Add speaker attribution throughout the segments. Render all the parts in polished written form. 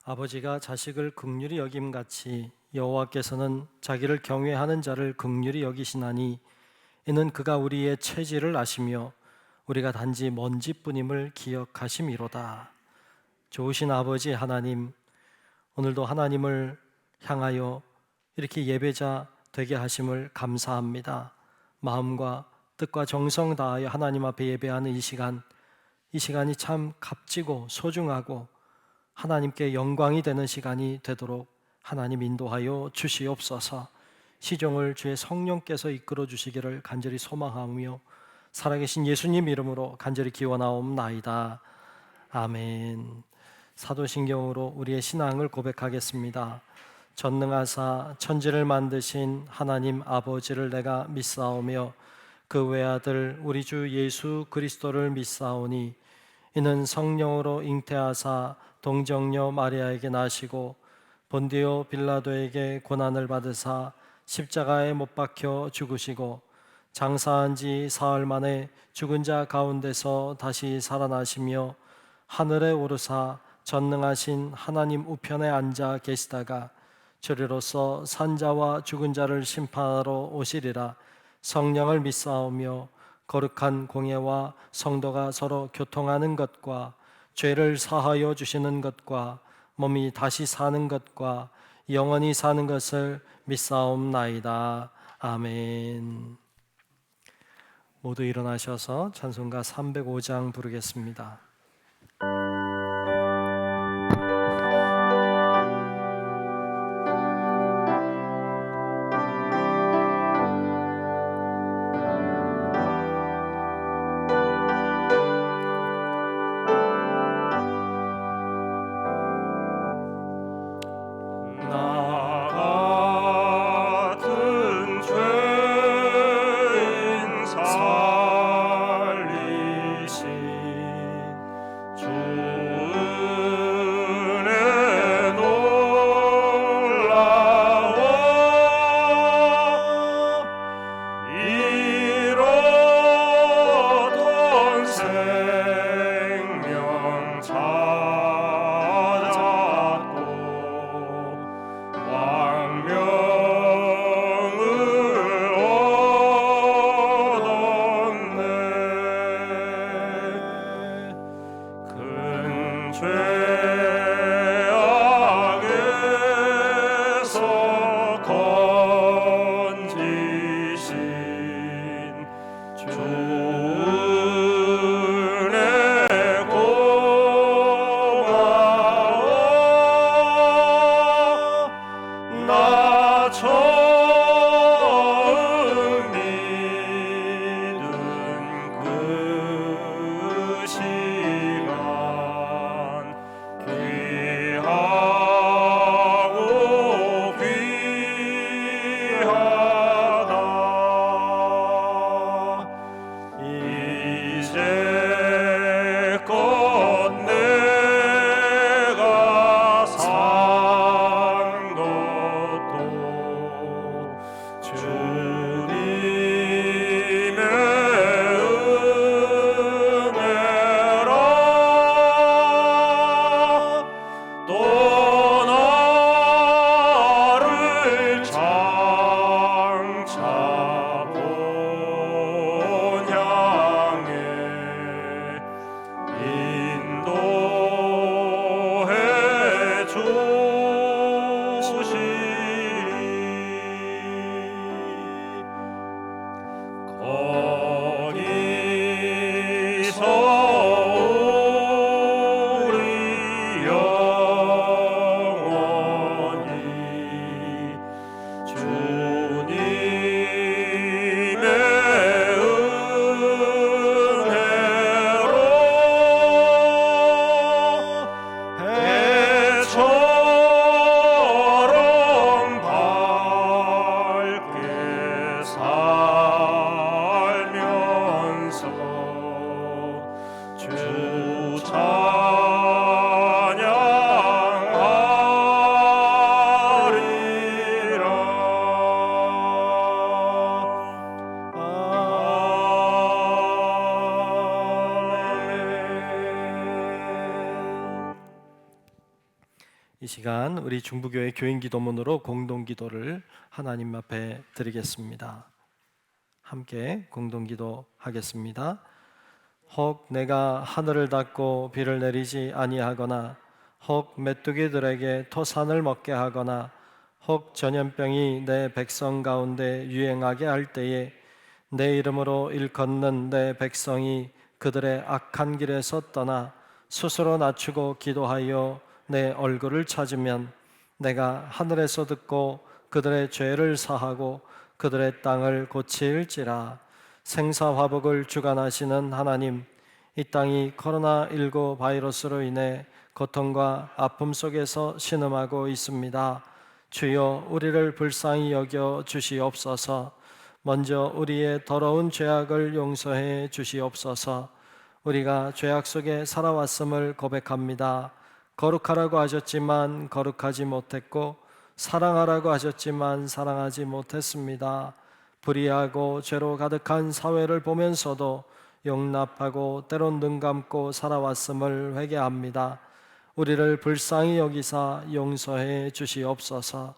Speaker 1: 아버지가 자식을 긍휼히 여김같이 여호와께서는 자기를 경외하는 자를 긍휼히 여기시나니 이는 그가 우리의 체질을 아시며 우리가 단지 먼지뿐임을 기억하심이로다. 좋으신 아버지 하나님, 오늘도 하나님을 향하여 이렇게 예배자 되게 하심을 감사합니다. 마음과 뜻과 정성 다하여 하나님 앞에 예배하는 이 시간이 참 값지고 소중하고 하나님께 영광이 되는 시간이 되도록 하나님 인도하여 주시옵소서. 시종을 주의 성령께서 이끌어 주시기를 간절히 소망하며 살아계신 예수님 이름으로 간절히 기원하옵나이다. 아멘. 사도신경으로 우리의 신앙을 고백하겠습니다. 전능하사 천지를 만드신 하나님 아버지를 내가 믿사오며 그 외아들 우리 주 예수 그리스도를 믿사오니 이는 성령으로 잉태하사 동정녀 마리아에게 나시고 본디오 빌라도에게 고난을 받으사 십자가에 못 박혀 죽으시고 장사한 지 사흘 만에 죽은 자 가운데서 다시 살아나시며 하늘에 오르사 전능하신 하나님 우편에 앉아 계시다가 저리로서 산자와 죽은 자를 심판하러 오시리라. 성령을 믿사오며 거룩한 공예와 성도가 서로 교통하는 것과 죄를 사하여 주시는 것과 몸이 다시 사는 것과 영원히 사는 것을 믿사옵나이다. 아멘. 모두 일어나셔서 찬송가 305장 부르겠습니다. 이 시간 우리 중부교회 교인기도문으로 공동기도를 하나님 앞에 드리겠습니다. 함께 공동기도 하겠습니다. 혹 내가 하늘을 닫고 비를 내리지 아니하거나 혹 메뚜기들에게 토산을 먹게 하거나 혹 전염병이 내 백성 가운데 유행하게 할 때에 내 이름으로 일컫는 내 백성이 그들의 악한 길에서 떠나 스스로 낮추고 기도하여 내 얼굴을 찾으면 내가 하늘에서 듣고 그들의 죄를 사하고 그들의 땅을 고칠지라. 생사화복을 주관하시는 하나님, 이 땅이 코로나19 바이러스로 인해 고통과 아픔 속에서 신음하고 있습니다. 주여 우리를 불쌍히 여겨 주시옵소서. 먼저 우리의 더러운 죄악을 용서해 주시옵소서. 우리가 죄악 속에 살아왔음을 고백합니다. 거룩하라고 하셨지만 거룩하지 못했고 사랑하라고 하셨지만 사랑하지 못했습니다. 불의하고 죄로 가득한 사회를 보면서도 용납하고 때론 눈 감고 살아왔음을 회개합니다. 우리를 불쌍히 여기사 용서해 주시옵소서.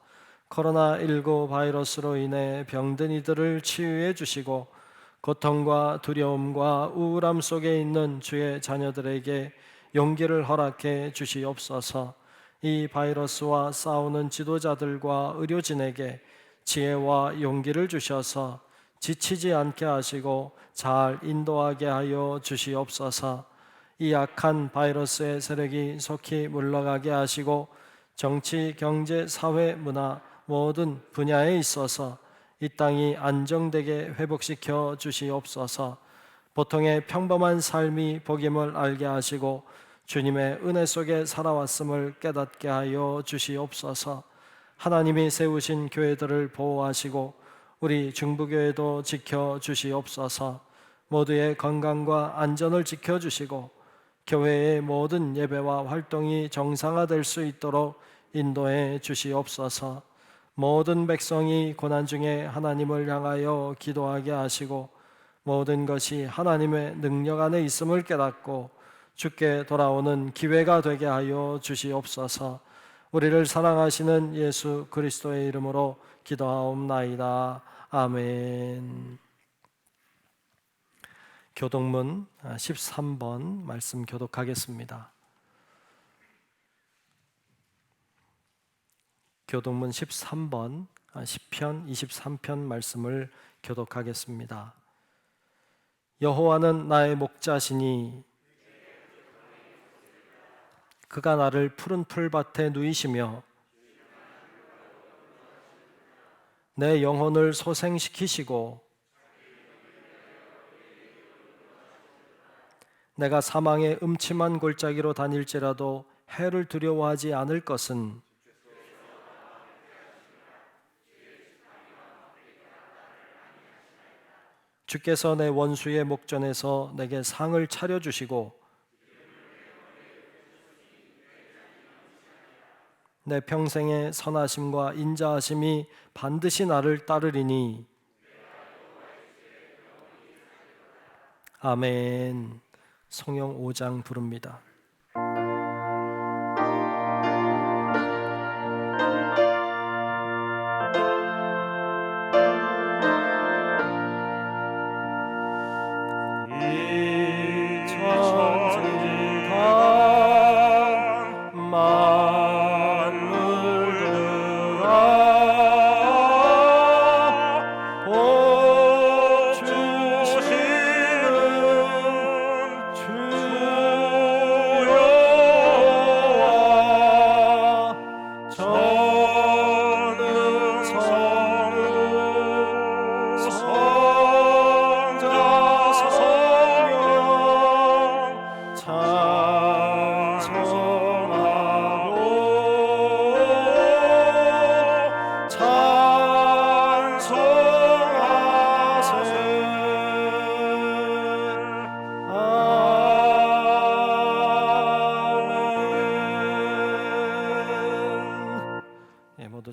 Speaker 1: 코로나19 바이러스로 인해 병든 이들을 치유해 주시고 고통과 두려움과 우울함 속에 있는 주의 자녀들에게 용기를 허락해 주시옵소서. 이 바이러스와 싸우는 지도자들과 의료진에게 지혜와 용기를 주셔서 지치지 않게 하시고 잘 인도하게 하여 주시옵소서. 이 악한 바이러스의 세력이 속히 물러가게 하시고 정치, 경제, 사회, 문화 모든 분야에 있어서 이 땅이 안정되게 회복시켜 주시옵소서. 보통의 평범한 삶이 복임을 알게 하시고 주님의 은혜 속에 살아왔음을 깨닫게 하여 주시옵소서. 하나님이 세우신 교회들을 보호하시고 우리 중부교회도 지켜 주시옵소서. 모두의 건강과 안전을 지켜 주시고 교회의 모든 예배와 활동이 정상화될 수 있도록 인도해 주시옵소서. 모든 백성이 고난 중에 하나님을 향하여 기도하게 하시고 모든 것이 하나님의 능력 안에 있음을 깨닫고 주께 돌아오는 기회가 되게 하여 주시옵소서. 우리를 사랑하시는 예수 그리스도의 이름으로 기도하옵나이다. 아멘. 교독문 13번 말씀 교독하겠습니다. 교독문 13번 시편 23편 말씀을 교독하겠습니다. 여호와는 나의 목자시니 그가 나를 푸른 풀밭에 누이시며 내 영혼을 소생시키시고 내가 사망의 음침한 골짜기로 다닐지라도 해를 두려워하지 않을 것은 주께서 내 원수의 목전에서 내게 상을 차려주시고 내 평생의 선하심과 인자하심이 반드시 나를 따르리니. 아멘. 성령 5장 부릅니다.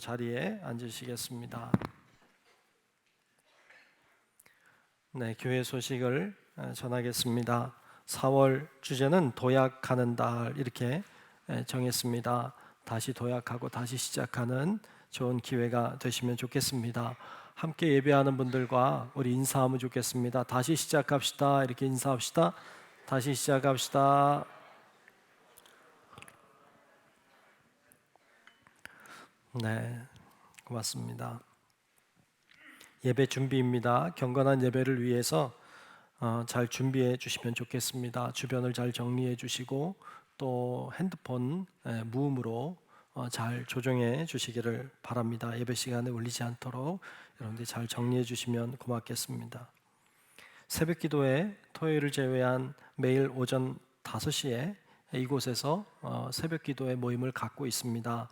Speaker 1: 자리에 앉으시겠습니다. 네, 교회 소식을 전하겠습니다. 4월 주제는 도약하는 달 이렇게 정했습니다. 다시 도약하고 다시 시작하는 좋은 기회가 되시면 좋겠습니다. 함께 예배하는 분들과 우리 인사하면 좋겠습니다. 다시 시작합시다. 이렇게 인사합시다. 다시 시작합시다. 네, 고맙습니다. 예배 준비입니다. 경건한 예배를 위해서 잘 준비해 주시면 좋겠습니다. 주변을 잘 정리해 주시고 또 핸드폰 무음으로 잘 조정해 주시기를 바랍니다. 예배 시간에 울리지 않도록 여러분들이 잘 정리해 주시면 고맙겠습니다. 새벽 기도회 토요일을 제외한 매일 오전 5시에 이곳에서 새벽 기도회 모임을 갖고 있습니다.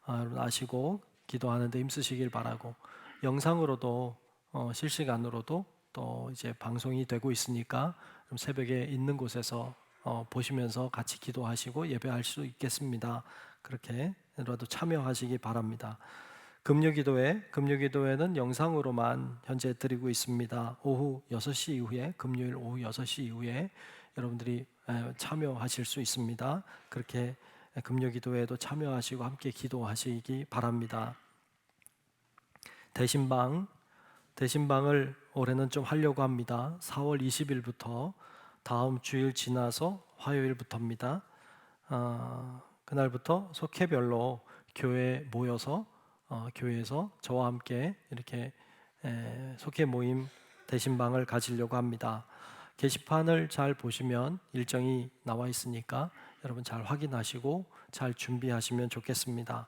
Speaker 1: 여러분 아시고 기도하는 데 힘쓰시길 바라고, 영상으로도 실시간으로도 또 이제 방송이 되고 있으니까 새벽에 있는 곳에서 보시면서 같이 기도하시고 예배할 수 있겠습니다. 그렇게라도 참여하시기 바랍니다. 금요기도회는 영상으로만 현재 드리고 있습니다. 오후 6시 이후에, 금요일 오후 6시 이후에 여러분들이 참여하실 수 있습니다. 그렇게 금요기도회에도 참여하시고 함께 기도하시기 바랍니다. 대신방을 올해는 좀 하려고 합니다. 4월 20일부터 다음 주일 지나서 화요일부터입니다. 그날부터 속회별로 교회에 모여서 교회에서 저와 함께 이렇게 속회 모임 대신방을 가지려고 합니다. 게시판을 잘 보시면 일정이 나와 있으니까 여러분 잘 확인하시고 잘 준비하시면 좋겠습니다.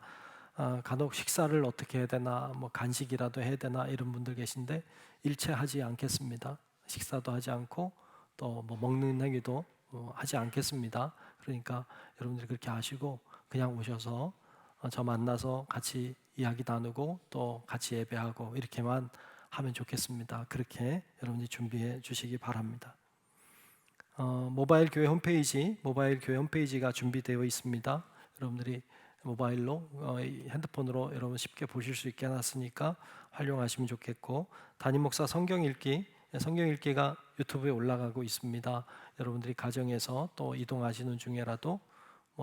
Speaker 1: 간혹 식사를 어떻게 해야 되나, 뭐 간식이라도 해야 되나 이런 분들 계신데 일체 하지 않겠습니다. 식사도 하지 않고 또 뭐 먹는 행위도 하지 않겠습니다. 그러니까 여러분들이 그렇게 하시고 그냥 오셔서 저 만나서 같이 이야기 나누고 또 같이 예배하고 이렇게만 하면 좋겠습니다. 그렇게 여러분이 준비해 주시기 바랍니다. 모바일 교회 홈페이지가 준비되어 있습니다. 여러분들이 모바일로 핸드폰으로 여러분 쉽게 보실 수 있게 해놨으니까 활용하시면 좋겠고, 담임 목사 성경 읽기가 유튜브에 올라가고 있습니다. 여러분들이 가정에서 또 이동하시는 중에라도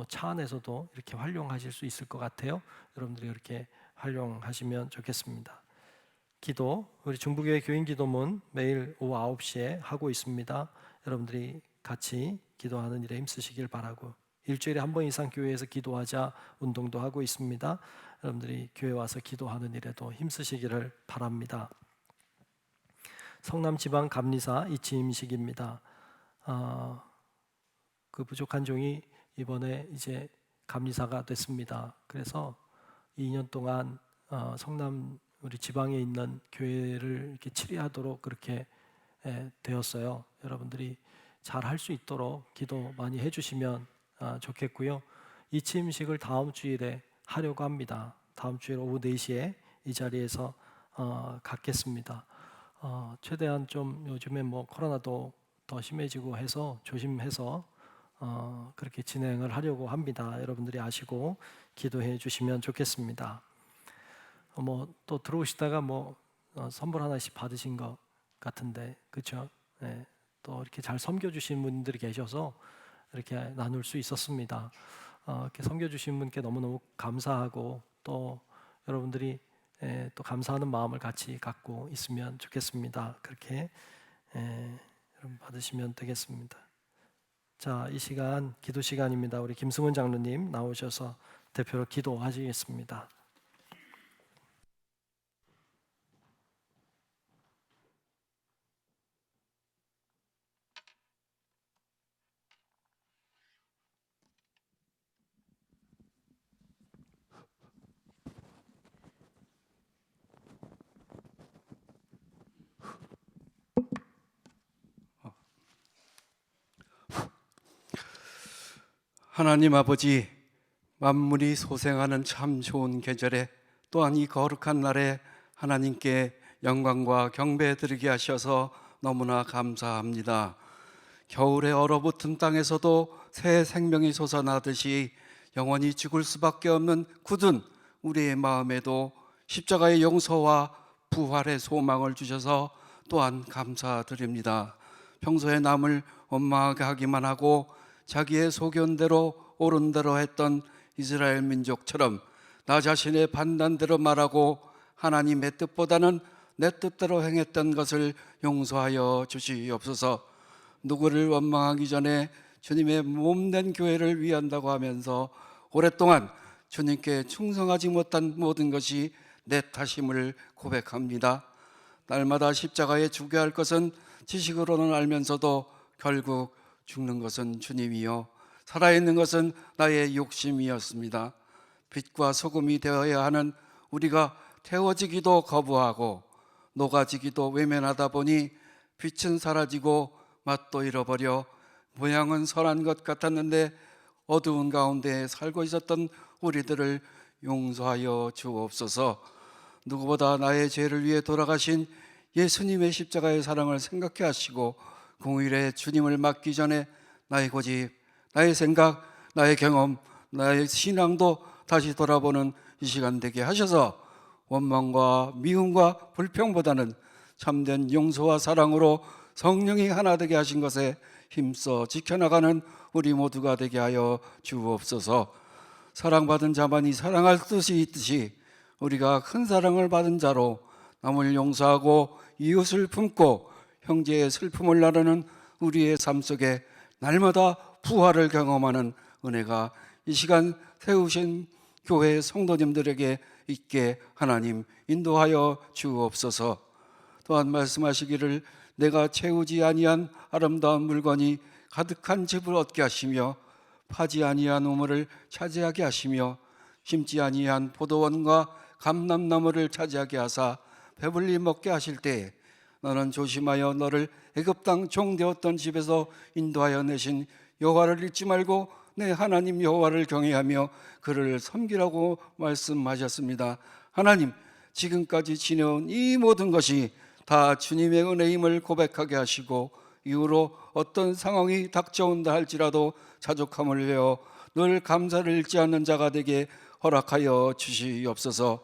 Speaker 1: 차 안에서도 이렇게 활용하실 수 있을 것 같아요. 여러분들이 이렇게 활용하시면 좋겠습니다. 기도, 우리 중부교회 교인기도문 매일 오후 9시에 하고 있습니다. 여러분들이 같이 기도하는 일에 힘쓰시길 바라고, 일주일에 한 번 이상 교회에서 기도하자 운동도 하고 있습니다. 여러분들이 교회 와서 기도하는 일에도 힘쓰시기를 바랍니다. 성남지방 감리사 이치임식입니다. 그 부족한 종이 이번에 이제 감리사가 됐습니다. 그래서 2년 동안 성남 우리 지방에 있는 교회를 이렇게 치리하도록 그렇게 되었어요. 여러분들이 잘 할 수 있도록 기도 많이 해주시면 좋겠고요. 이 취임식을 다음 주일에 하려고 합니다. 다음 주일 오후 4시에 이 자리에서 갖겠습니다. 최대한 좀 요즘에 뭐 코로나도 더 심해지고 해서 조심해서 그렇게 진행을 하려고 합니다. 여러분들이 아시고 기도해 주시면 좋겠습니다. 뭐 또 들어오시다가 선물 하나씩 받으신 것 같은데, 그렇죠? 네. 또 이렇게 잘 섬겨주신 분들이 계셔서 이렇게 나눌 수 있었습니다. 이렇게 섬겨주신 분께 너무너무 감사하고 또 여러분들이 또 감사하는 마음을 같이 갖고 있으면 좋겠습니다. 그렇게 여러분 받으시면 되겠습니다. 자, 이 시간 기도 시간입니다. 우리 김승훈 장로님 나오셔서 대표로 기도하시겠습니다.
Speaker 2: 하나님 아버지, 만물이 소생하는 참 좋은 계절에 또한 이 거룩한 날에 하나님께 영광과 경배 드리게 하셔서 너무나 감사합니다. 겨울에 얼어붙은 땅에서도 새 생명이 솟아나듯이 영원히 죽을 수밖에 없는 굳은 우리의 마음에도 십자가의 용서와 부활의 소망을 주셔서 또한 감사드립니다. 평소에 남을 원망하게 하기만 하고 자기의 소견대로 옳은 대로 했던 이스라엘 민족처럼 나 자신의 판단대로 말하고 하나님의 뜻보다는 내 뜻대로 행했던 것을 용서하여 주시옵소서. 누구를 원망하기 전에 주님의 몸된 교회를 위한다고 하면서 오랫동안 주님께 충성하지 못한 모든 것이 내 탓임을 고백합니다. 날마다 십자가에 죽게 할 것은 지식으로는 알면서도 결국 죽는 것은 주님이요 살아있는 것은 나의 욕심이었습니다. 빛과 소금이 되어야 하는 우리가 태워지기도 거부하고 녹아지기도 외면하다 보니 빛은 사라지고 맛도 잃어버려 모양은 선한 것 같았는데 어두운 가운데 살고 있었던 우리들을 용서하여 주옵소서. 누구보다 나의 죄를 위해 돌아가신 예수님의 십자가의 사랑을 생각해 하시고 공일에 주님을 맡기 전에 나의 고집, 나의 생각, 나의 경험, 나의 신앙도 다시 돌아보는 이 시간 되게 하셔서 원망과 미움과 불평보다는 참된 용서와 사랑으로 성령이 하나 되게 하신 것에 힘써 지켜나가는 우리 모두가 되게 하여 주옵소서. 사랑받은 자만이 사랑할 뜻이 있듯이 우리가 큰 사랑을 받은 자로 남을 용서하고 이웃을 품고 형제의 슬픔을 나누는 우리의 삶 속에 날마다 부활을 경험하는 은혜가 이 시간 세우신 교회 성도님들에게 있게 하나님 인도하여 주옵소서. 또한 말씀하시기를 내가 채우지 아니한 아름다운 물건이 가득한 집을 얻게 하시며 파지 아니한 우물을 차지하게 하시며 심지 아니한 포도원과 감람나무를 차지하게 하사 배불리 먹게 하실 때에 너는 조심하여 너를 애굽 땅 종되었던 집에서 인도하여 내신 여호와를 잊지 말고 내 하나님 여호와를 경외하며 그를 섬기라고 말씀하셨습니다. 하나님, 지금까지 지내온 이 모든 것이 다 주님의 은혜임을 고백하게 하시고 이후로 어떤 상황이 닥쳐온다 할지라도 자족함을 외워 늘 감사를 잃지 않는 자가 되게 허락하여 주시옵소서.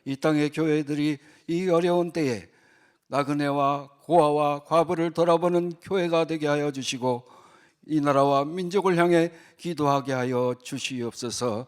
Speaker 2: 이 땅의 교회들이 이 어려운 때에 나그네와 고아와 과부를 돌아보는 교회가 되게 하여 주시고 이 나라와 민족을 향해 기도하게 하여 주시옵소서.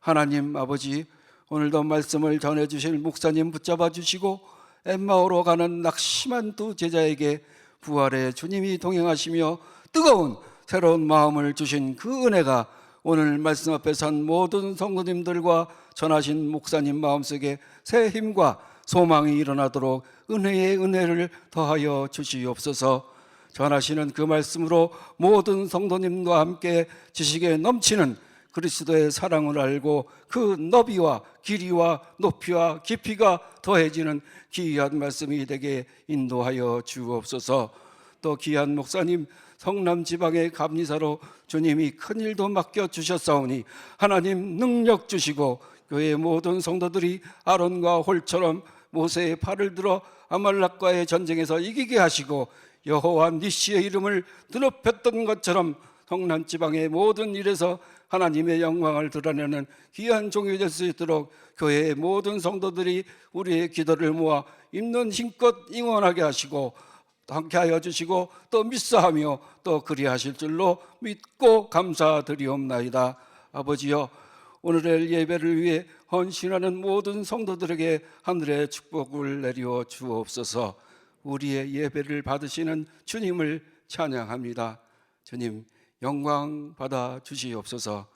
Speaker 2: 하나님 아버지, 오늘도 말씀을 전해주실 목사님 붙잡아 주시고 엠마오로 가는 낙심한 두 제자에게 부활의 주님이 동행하시며 뜨거운 새로운 마음을 주신 그 은혜가 오늘 말씀 앞에 선 모든 성도님들과 전하신 목사님 마음속에 새 힘과 소망이 일어나도록 은혜의 은혜를 더하여 주시옵소서. 전하시는 그 말씀으로 모든 성도님과 함께 지식에 넘치는 그리스도의 사랑을 알고 그 너비와 길이와 높이와 깊이가 더해지는 귀한 말씀이 되게 인도하여 주옵소서. 또 귀한 목사님 성남 지방의 감리사로 주님이 큰 일도 맡겨 주셨사오니 하나님 능력 주시고 교회의 모든 성도들이 아론과 홀처럼 모세의 팔을 들어 아말렉과의 전쟁에서 이기게 하시고 여호와 니시의 이름을 드높였던 것처럼 성남 지방의 모든 일에서 하나님의 영광을 드러내는 귀한 종이 될 수 있도록 교회의 모든 성도들이 우리의 기도를 모아 있는 힘껏 응원하게 하시고 함께하여 주시고 또 믿사하며 또 그리하실 줄로 믿고 감사드리옵나이다. 아버지여, 오늘의 예배를 위해 헌신하는 모든 성도들에게 하늘의 축복을 내려 주옵소서. 우리의 예배를 받으시는 주님을 찬양합니다. 주님, 영광 받아 주시옵소서.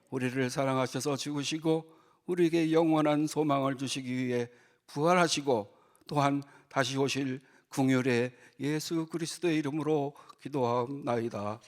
Speaker 2: 우리를 사랑하셔서 죽으시고 우리에게 영원한 소망을 주시기 위해 부활하시고 또한 다시 오실 긍휼의 예수 그리스도의 이름으로 기도하옵나이다.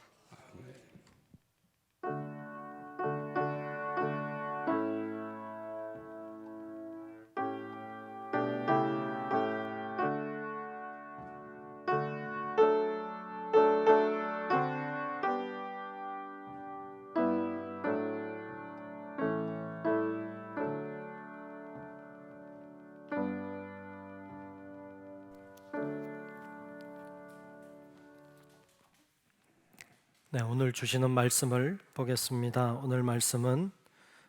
Speaker 1: 네, 오늘 주시는 말씀을 보겠습니다. 오늘 말씀은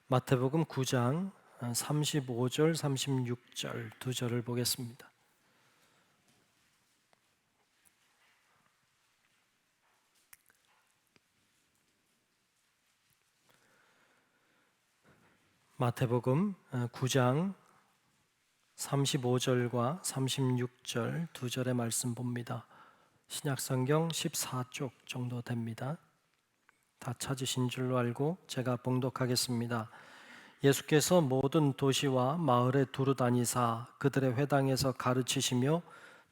Speaker 1: 마태복음 9장 35절, 36절 두 절을 보겠습니다. 마태복음 9장 35절과 36절 두 절의 말씀 봅니다. 신약성경 14쪽 정도 됩니다. 다 찾으신 줄로 알고 제가 봉독하겠습니다. 예수께서 모든 도시와 마을에 두루 다니사 그들의 회당에서 가르치시며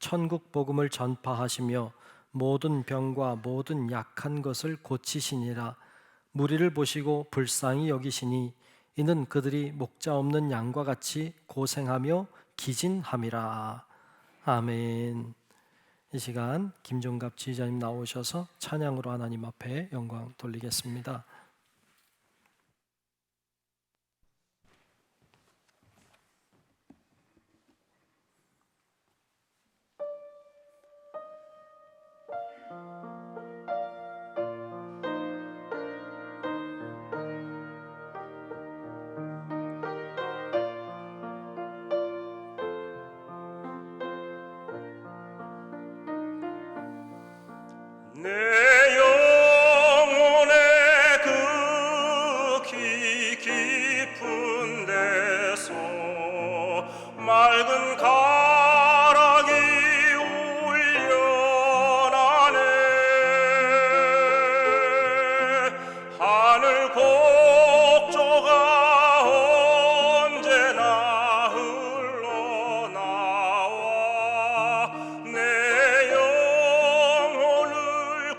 Speaker 1: 천국 복음을 전파하시며 모든 병과 모든 약한 것을 고치시니라. 무리를 보시고 불쌍히 여기시니 이는 그들이 목자 없는 양과 같이 고생하며 기진함이라. 아멘. 이 시간 김종갑 지휘자님 나오셔서 찬양으로 하나님 앞에 영광 돌리겠습니다.
Speaker 3: 내 영혼의 그 깊은 데서 맑은 가락이 울려나네. 하늘 곡조가 언제나 흘러나와 내 영혼을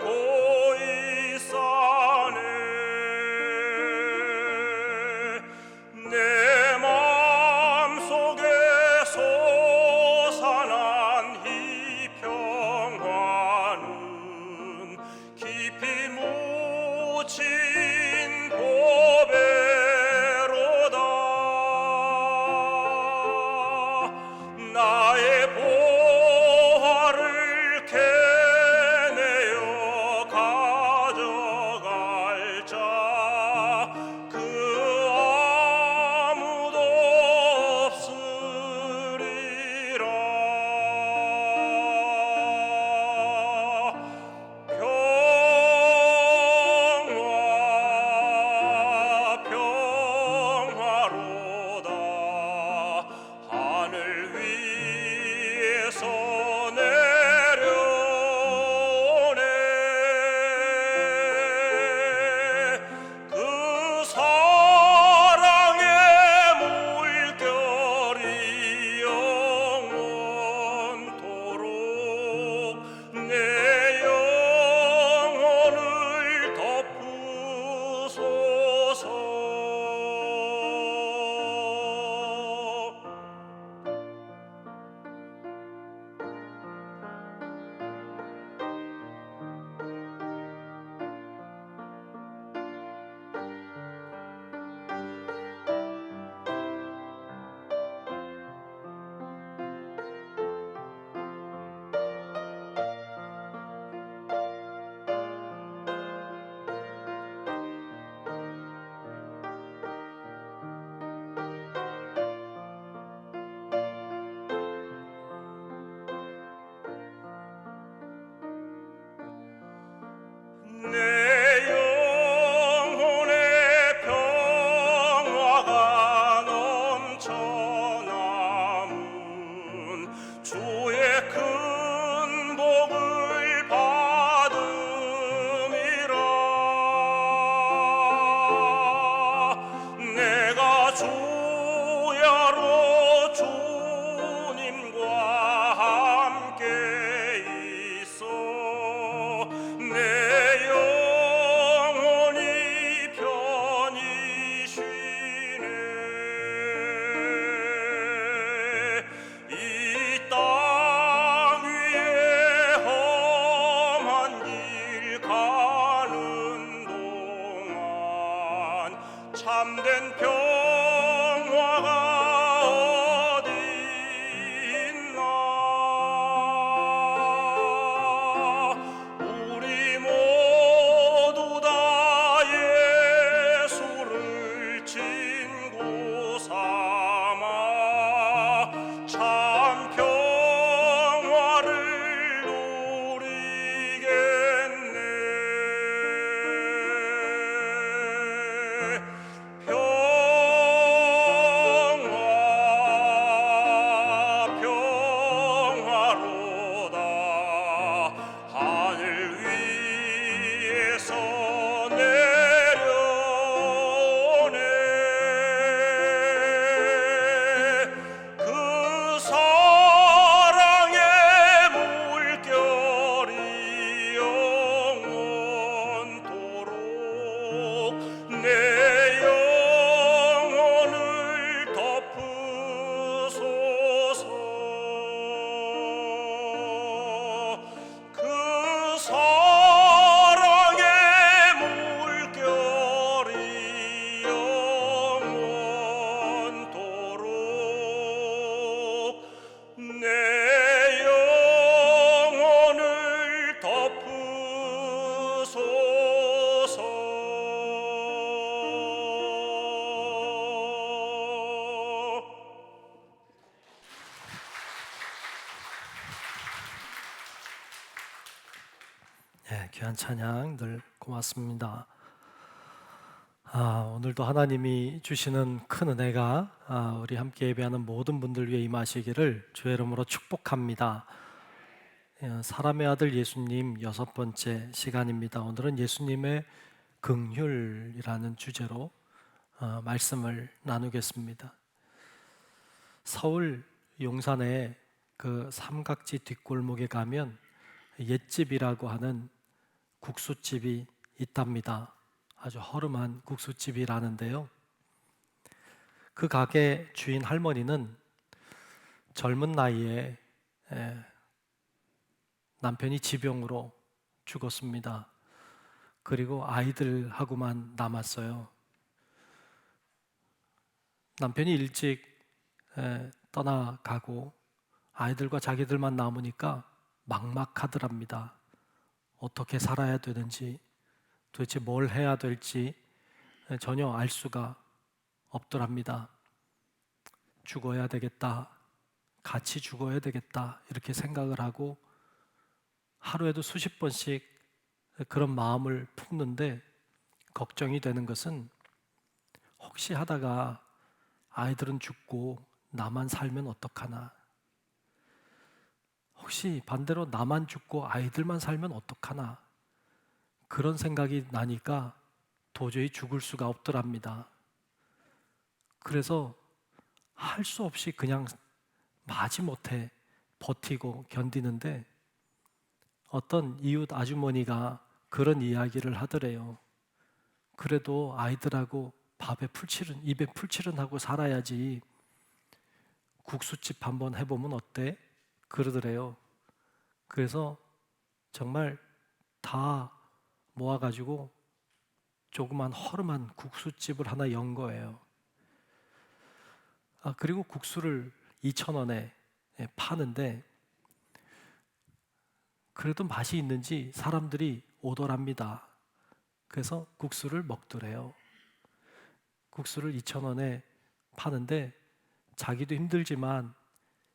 Speaker 1: 예, 귀한 찬양 늘 고맙습니다. 오늘도 하나님이 주시는 큰 은혜가 우리 함께 예배하는 모든 분들 위해 임하시기를 주의 이름으로 축복합니다. 사람의 아들 예수님 6번째 시간입니다. 오늘은 예수님의 긍휼이라는 주제로 말씀을 나누겠습니다. 서울 용산에 그 삼각지 뒷골목에 가면 옛집이라고 하는 국수집이 있답니다. 아주 허름한 국수집이라는데요. 그 가게 주인 할머니는 젊은 나이에 남편이 지병으로 죽었습니다. 그리고 아이들하고만 남았어요. 남편이 일찍 떠나가고 아이들과 자기들만 남으니까 막막하더랍니다. 어떻게 살아야 되는지, 도대체 뭘 해야 될지 전혀 알 수가 없더랍니다. 죽어야 되겠다, 같이 죽어야 되겠다 이렇게 생각을 하고 하루에도 수십 번씩 그런 마음을 품는데, 걱정이 되는 것은 혹시 하다가 아이들은 죽고 나만 살면 어떡하나, 혹시 반대로 나만 죽고 아이들만 살면 어떡하나, 그런 생각이 나니까 도저히 죽을 수가 없더랍니다. 그래서 할 수 없이 그냥 마지못해 버티고 견디는데, 어떤 이웃 아주머니가 그런 이야기를 하더래요. 그래도 아이들하고 입에 풀칠은 하고 살아야지, 국수집 한번 해보면 어때? 그러더래요. 그래서 정말 다 모아가지고 조그만 허름한 국수집을 하나 연 거예요. 그리고 국수를 2,000원에 파는데, 그래도 맛이 있는지 사람들이 오더랍니다. 그래서 국수를 먹더래요. 국수를 2,000원에 파는데 자기도 힘들지만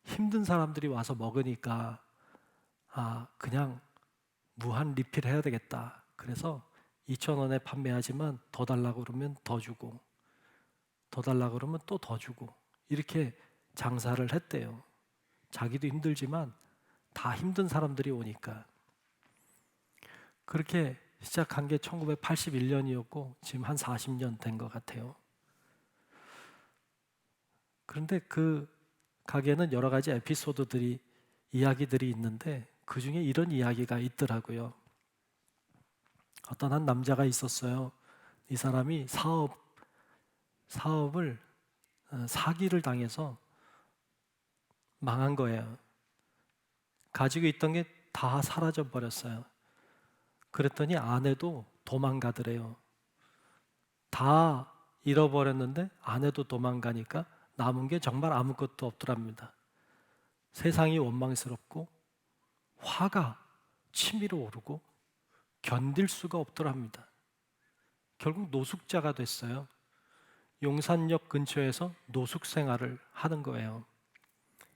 Speaker 1: 힘든 사람들이 와서 먹으니까 그냥 무한 리필 해야 되겠다. 그래서 2,000원에 판매하지만 더 달라고 그러면 더 주고, 더 달라고 그러면 또 더 주고, 이렇게 장사를 했대요. 자기도 힘들지만 다 힘든 사람들이 오니까. 그렇게 시작한 게 1981년이었고 지금 한 40년 된 것 같아요. 그런데 그 가게는 여러 가지 이야기들이 있는데, 그 중에 이런 이야기가 있더라고요. 어떤 한 남자가 있었어요. 이 사람이 사업을 사기를 당해서 망한 거예요. 가지고 있던 게 다 사라져 버렸어요. 그랬더니 아내도 도망가더래요. 다 잃어버렸는데 아내도 도망가니까 남은 게 정말 아무것도 없더랍니다. 세상이 원망스럽고 화가 치밀어 오르고 견딜 수가 없더랍니다. 결국 노숙자가 됐어요. 용산역 근처에서 노숙 생활을 하는 거예요.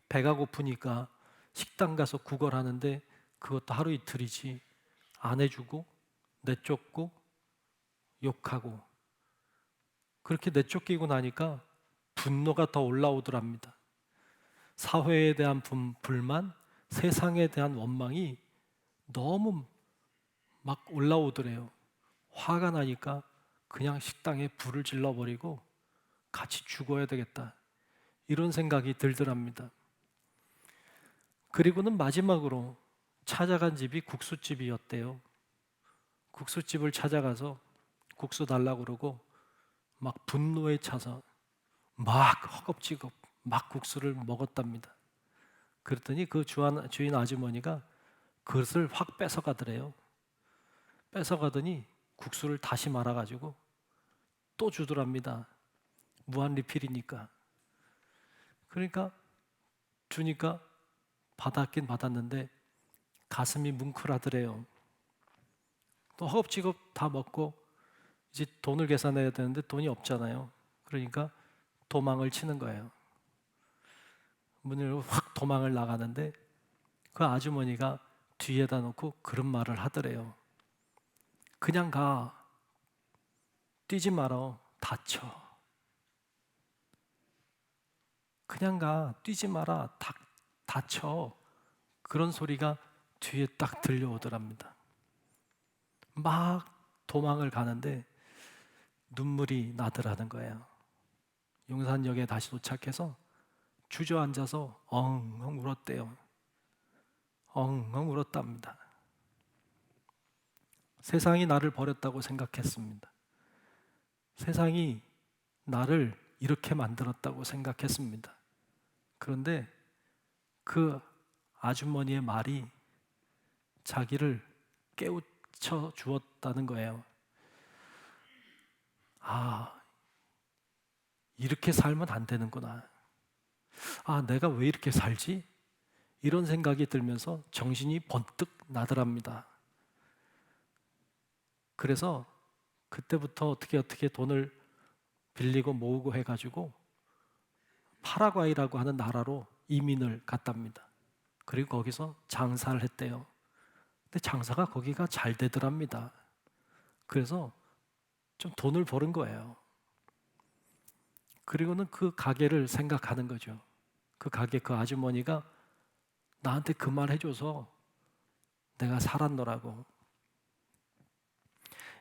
Speaker 1: 배가 고프니까 식당 가서 구걸하는데 그것도 하루 이틀이지, 안 해주고 내쫓고 욕하고, 그렇게 내쫓기고 나니까 분노가 더 올라오더랍니다. 사회에 대한 불만, 세상에 대한 원망이 너무 막 올라오더래요. 화가 나니까 그냥 식당에 불을 질러버리고 같이 죽어야 되겠다, 이런 생각이 들더랍니다. 그리고는 마지막으로 찾아간 집이 국수집이었대요. 국수집을 찾아가서 국수 달라고 그러고 막 분노에 차서 막 허겁지겁 막 국수를 먹었답니다. 그랬더니 그 주인 아주머니가 그릇을 확 뺏어가더래요. 뺏어가더니 국수를 다시 말아가지고 또 주더랍니다. 무한 리필이니까. 그러니까 주니까 받았긴 받았는데 가슴이 뭉클하더래요. 또 허겁지겁 다 먹고 이제 돈을 계산해야 되는데 돈이 없잖아요. 그러니까 도망을 치는 거예요. 문을 확 도망을 나가는데 그 아주머니가 뒤에다 놓고 그런 말을 하더래요. 그냥 가. 뛰지 마라. 다쳐. 그냥 가. 뛰지 마라. 다쳐. 그런 소리가 뒤에 딱 들려오더랍니다. 막 도망을 가는데 눈물이 나더라는 거예요. 용산역에 다시 도착해서 주저앉아서 엉엉 울었대요. 엉엉 울었답니다. 세상이 나를 버렸다고 생각했습니다. 세상이 나를 이렇게 만들었다고 생각했습니다. 그런데 그 아주머니의 말이 자기를 깨우쳐 주었다는 거예요. 아, 이렇게 살면 안 되는구나. 아, 내가 왜 이렇게 살지? 이런 생각이 들면서 정신이 번뜩 나더랍니다. 그래서 그때부터 어떻게 돈을 빌리고 모으고 해가지고 파라과이라고 하는 나라로 이민을 갔답니다. 그리고 거기서 장사를 했대요. 근데 장사가 거기가 잘 되더랍니다. 그래서 좀 돈을 버는 거예요. 그리고는 그 가게를 생각하는 거죠. 그 가게 그 아주머니가 나한테 그 말 해줘서 내가 살았노라고.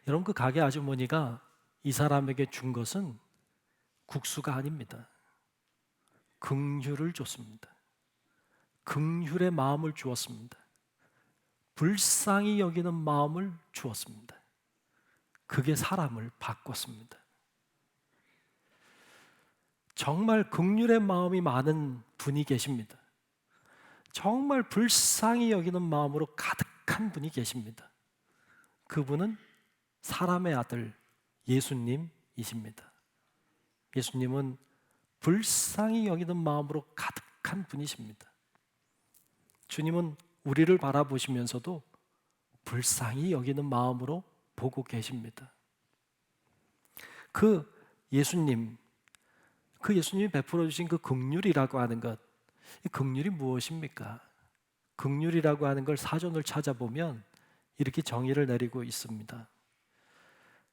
Speaker 1: 여러분, 그 가게 아주머니가 이 사람에게 준 것은 국수가 아닙니다. 긍휼을 줬습니다. 긍휼의 마음을 주었습니다. 불쌍히 여기는 마음을 주었습니다. 그게 사람을 바꿨습니다. 정말 긍휼의 마음이 많은 분이 계십니다. 정말 불쌍히 여기는 마음으로 가득한 분이 계십니다. 그분은 사람의 아들 예수님이십니다. 예수님은 불쌍히 여기는 마음으로 가득한 분이십니다. 주님은 우리를 바라보시면서도 불쌍히 여기는 마음으로 보고 계십니다. 그 예수님이 베풀어 주신 그 긍휼이라고 하는 것, 이 긍휼이 무엇입니까? 긍휼이라고 하는 걸 사전을 찾아보면 이렇게 정의를 내리고 있습니다.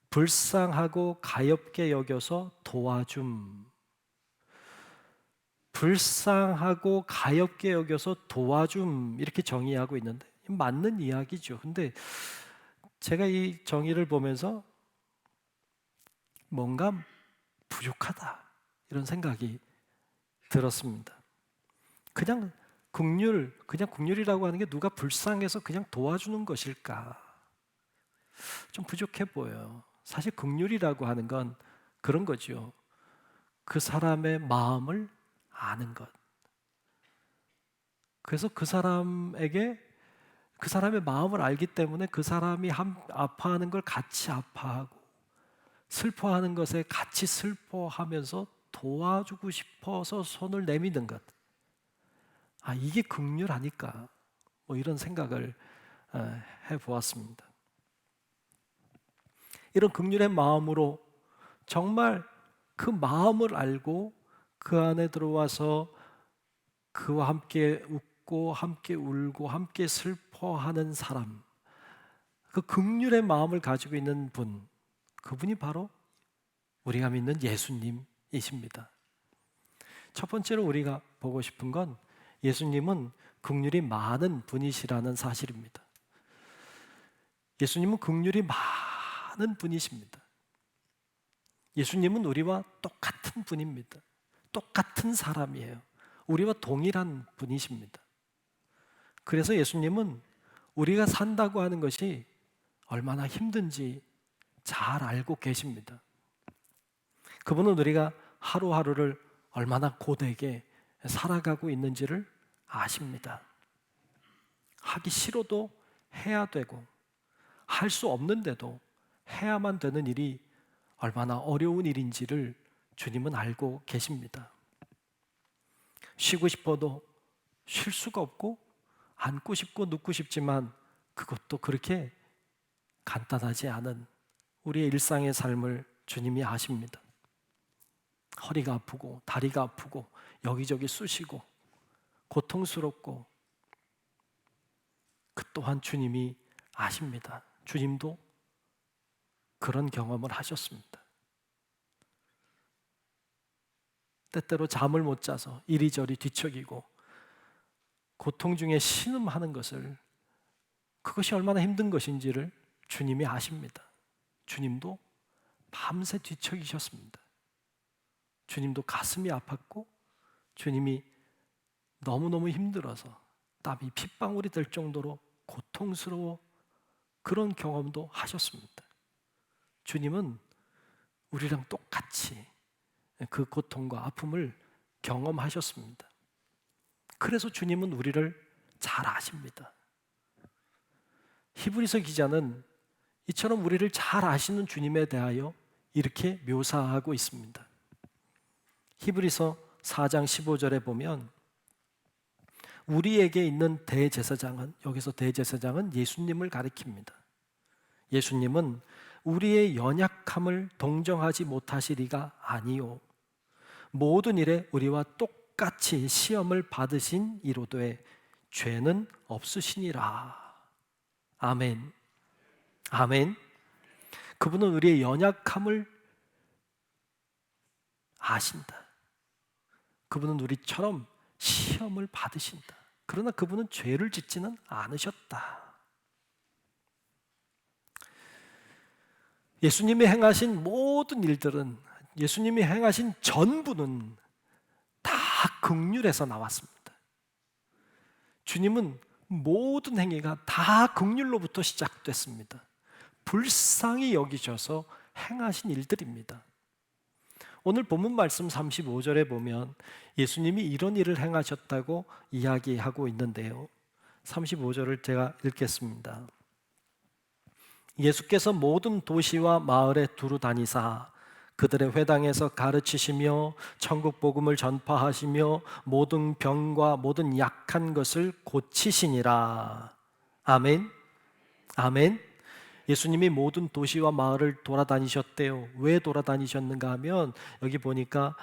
Speaker 1: 불쌍하고 가엾게 여겨서 도와줌. 불쌍하고 가엾게 여겨서 도와줌, 이렇게 정의하고 있는데 맞는 이야기죠. 근데 제가 이 정의를 보면서 뭔가 부족하다, 이런 생각이 들었습니다. 그냥 긍휼이라고 하는 게 누가 불쌍해서 그냥 도와주는 것일까? 좀 부족해 보여요. 사실 긍휼이라고 하는 건 그런 거죠. 그 사람의 마음을 아는 것. 그래서 그 사람의 마음을 알기 때문에 그 사람이 아파하는 걸 같이 아파하고 슬퍼하는 것에 같이 슬퍼하면서 도와주고 싶어서 손을 내미는 것. 아, 이게 긍휼 아닐까? 뭐 이런 생각을 해보았습니다. 이런 긍휼의 마음으로 정말 그 마음을 알고 그 안에 들어와서 그와 함께 웃고 함께 울고 함께 슬퍼하는 사람, 그 긍휼의 마음을 가지고 있는 분, 그분이 바로 우리가 믿는 예수님이십니다. 첫 번째로 우리가 보고 싶은 건 예수님은 긍휼이 많은 분이시라는 사실입니다. 예수님은 긍휼이 많은 분이십니다. 예수님은 우리와 똑같은 분입니다. 똑같은 사람이에요. 우리와 동일한 분이십니다. 그래서 예수님은 우리가 산다고 하는 것이 얼마나 힘든지 잘 알고 계십니다. 그분은 우리가 하루하루를 얼마나 고되게 살아가고 있는지를 아십니다. 하기 싫어도 해야 되고 할 수 없는데도 해야만 되는 일이 얼마나 어려운 일인지를 주님은 알고 계십니다. 쉬고 싶어도 쉴 수가 없고 앉고 싶고 눕고 싶지만 그것도 그렇게 간단하지 않은 우리의 일상의 삶을 주님이 아십니다. 허리가 아프고 다리가 아프고 여기저기 쑤시고 고통스럽고 그 또한 주님이 아십니다. 주님도 그런 경험을 하셨습니다. 때때로 잠을 못 자서 이리저리 뒤척이고 고통 중에 신음하는 것을, 그것이 얼마나 힘든 것인지를 주님이 아십니다. 주님도 밤새 뒤척이셨습니다. 주님도 가슴이 아팠고 주님이 너무너무 힘들어서 땀이 핏방울이 될 정도로 고통스러워 그런 경험도 하셨습니다. 주님은 우리랑 똑같이 그 고통과 아픔을 경험하셨습니다. 그래서 주님은 우리를 잘 아십니다. 히브리서 기자는 이처럼 우리를 잘 아시는 주님에 대하여 이렇게 묘사하고 있습니다. 히브리서 4장 15절에 보면 우리에게 있는 대제사장은, 여기서 대제사장은 예수님을 가리킵니다. 예수님은 우리의 연약함을 동정하지 못하시리가 아니요 모든 일에 우리와 똑같이 시험을 받으신 이로되 죄는 없으시니라. 아멘. 아멘. 그분은 우리의 연약함을 아신다. 그분은 우리처럼 시험을 받으신다. 그러나 그분은 죄를 짓지는 않으셨다. 예수님이 행하신 모든 일들은, 예수님이 행하신 전부는 다 긍휼에서 나왔습니다. 주님은 모든 행위가 다 긍휼로부터 시작됐습니다. 불쌍히 여기셔서 행하신 일들입니다. 오늘 본문 말씀 35절에 보면 예수님이 이런 일을 행하셨다고 이야기하고 있는데요. 35절을 제가 읽겠습니다. 예수께서 모든 도시와 마을에 두루 다니사 그들의 회당에서 가르치시며 천국 복음을 전파하시며 모든 병과 모든 약한 것을 고치시니라. 아멘. 아멘. 예수님이 모든 도시와 마을을 돌아다니셨대요. 왜 돌아다니셨는가 하면 여기 보니까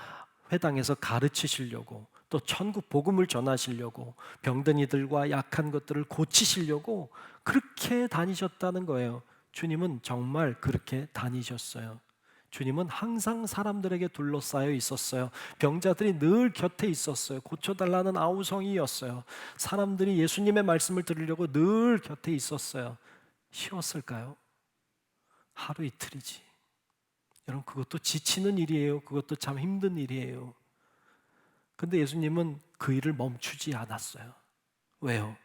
Speaker 1: 회당에서 가르치시려고, 또 천국 복음을 전하시려고, 병든 이들과 약한 것들을 고치시려고 그렇게 다니셨다는 거예요. 주님은 정말 그렇게 다니셨어요. 주님은 항상 사람들에게 둘러싸여 있었어요. 병자들이 늘 곁에 있었어요. 고쳐달라는 아우성이었어요. 사람들이 예수님의 말씀을 들으려고 늘 곁에 있었어요. 쉬웠을까요? 하루 이틀이지. 여러분, 그것도 지치는 일이에요. 그것도 참 힘든 일이에요. 근데 예수님은 그 일을 멈추지 않았어요. 왜요?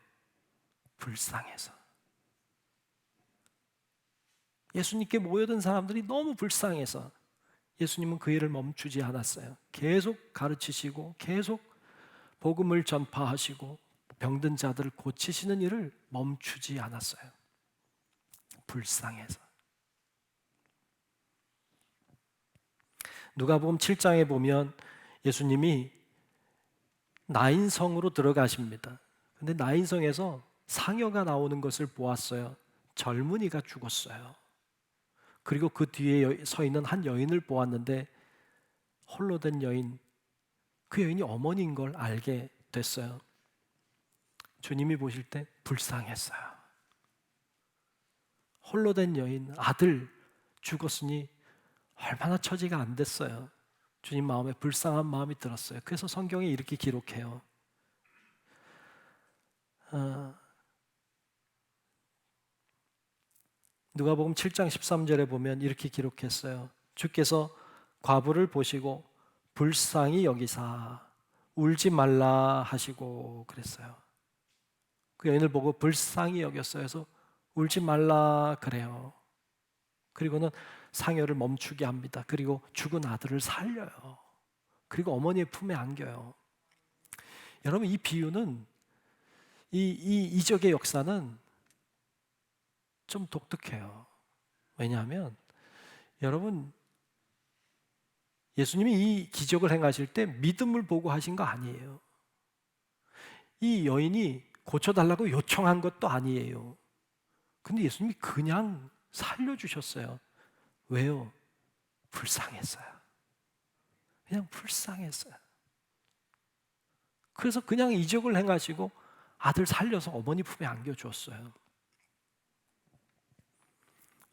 Speaker 1: 불쌍해서. 예수님께 모여든 사람들이 너무 불쌍해서 예수님은 그 일을 멈추지 않았어요. 계속 가르치시고 계속 복음을 전파하시고 병든 자들을 고치시는 일을 멈추지 않았어요. 불쌍해서. 누가복음 7장에 보면 예수님이 나인성으로 들어가십니다. 근데 나인성에서 상여가 나오는 것을 보았어요. 젊은이가 죽었어요. 그리고 그 뒤에 서 있는 한 여인을 보았는데 홀로 된 여인, 그 여인이 어머니인 걸 알게 됐어요. 주님이 보실 때 불쌍했어요. 홀로 된 여인, 아들 죽었으니 얼마나 처지가 안 됐어요. 주님 마음에 불쌍한 마음이 들었어요. 그래서 성경에 이렇게 기록해요. 누가복음 7장 13절에 보면 이렇게 기록했어요. 주께서 과부를 보시고 불쌍히 여기사 울지 말라 하시고 그랬어요. 그 여인을 보고 불쌍히 여겼어요. 그래서 울지 말라 그래요. 그리고는 상여를 멈추게 합니다. 그리고 죽은 아들을 살려요. 그리고 어머니의 품에 안겨요. 여러분, 이 비유는 이 이적의 역사는 좀 독특해요. 왜냐하면 여러분, 예수님이 이 기적을 행하실 때 믿음을 보고 하신 거 아니에요. 이 여인이 고쳐달라고 요청한 것도 아니에요. 근데 예수님이 그냥 살려주셨어요. 왜요? 불쌍했어요. 그냥 불쌍했어요. 그래서 그냥 이적을 행하시고 아들 살려서 어머니 품에 안겨주었어요.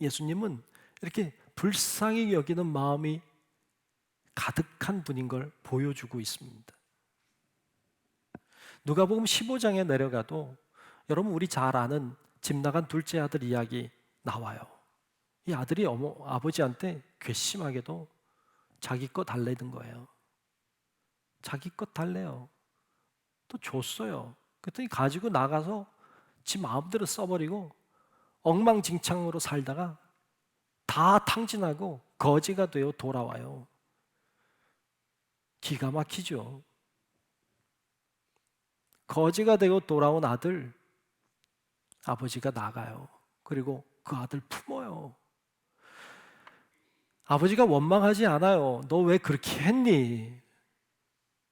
Speaker 1: 예수님은 이렇게 불쌍히 여기는 마음이 가득한 분인 걸 보여주고 있습니다. 누가복음 15장에 내려가도 여러분 우리 잘 아는 집 나간 둘째 아들 이야기 나와요. 이 아들이 아버지한테 괘씸하게도 자기 거 달래는 거예요. 자기 것 달래요. 또 줬어요. 그랬더니 가지고 나가서 지 마음대로 써버리고 엉망진창으로 살다가 다 탕진하고 거지가 되어 돌아와요. 기가 막히죠. 거지가 되어 돌아온 아들, 아버지가 나가요. 그리고 그 아들 품어요. 아버지가 원망하지 않아요. 너 왜 그렇게 했니?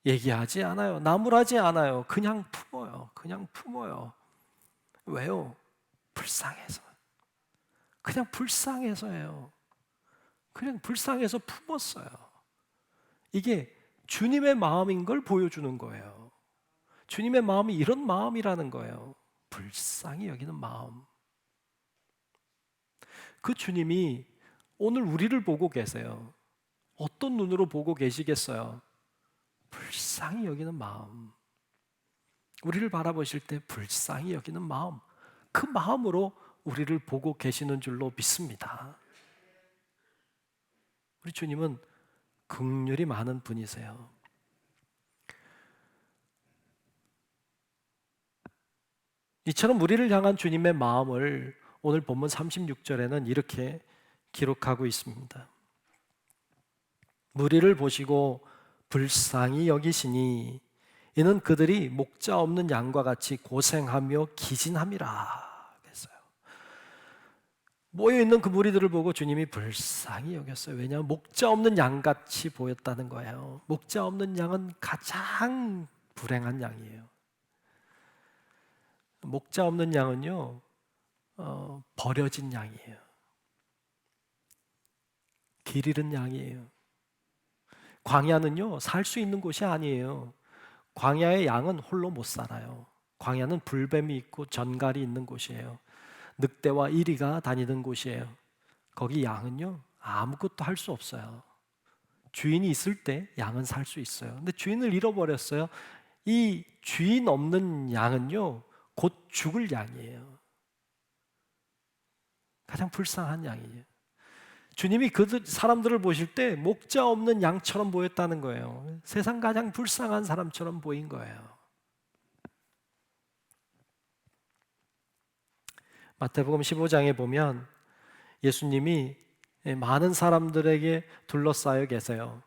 Speaker 1: 얘기하지 않아요. 나무라지 않아요. 그냥 품어요. 그냥 품어요. 왜요? 불쌍해서. 그냥 불쌍해서예요. 그냥 불쌍해서 품었어요. 이게 주님의 마음인 걸 보여주는 거예요. 주님의 마음이 이런 마음이라는 거예요. 불쌍히 여기는 마음. 그 주님이 오늘 우리를 보고 계세요. 어떤 눈으로 보고 계시겠어요? 불쌍히 여기는 마음. 우리를 바라보실 때 불쌍히 여기는 마음. 그 마음으로 우리를 보고 계시는 줄로 믿습니다. 우리 주님은 긍휼이 많은 분이세요. 이처럼 우리를 향한 주님의 마음을 오늘 본문 36절에는 이렇게 기록하고 있습니다. 무리를 보시고 불쌍히 여기시니 이는 그들이 목자 없는 양과 같이 고생하며 기진함이라 그랬어요. 모여있는 그 무리들을 보고 주님이 불쌍히 여겼어요. 왜냐하면 목자 없는 양같이 보였다는 거예요. 목자 없는 양은 가장 불행한 양이에요. 목자 없는 양은요, 버려진 양이에요. 길 잃은 양이에요. 광야는요, 살 수 있는 곳이 아니에요. 광야의 양은 홀로 못 살아요. 광야는 불뱀이 있고 전갈이 있는 곳이에요. 늑대와 이리가 다니는 곳이에요. 거기 양은요, 아무것도 할 수 없어요. 주인이 있을 때 양은 살 수 있어요. 근데 주인을 잃어버렸어요. 이 주인 없는 양은요, 곧 죽을 양이에요. 가장 불쌍한 양이에요. 주님이 그 사람들을 보실 때 목자 없는 양처럼 보였다는 거예요. 세상 가장 불쌍한 사람처럼 보인 거예요. 마태복음 15장에 보면 예수님이 많은 사람들에게 둘러싸여 계세요.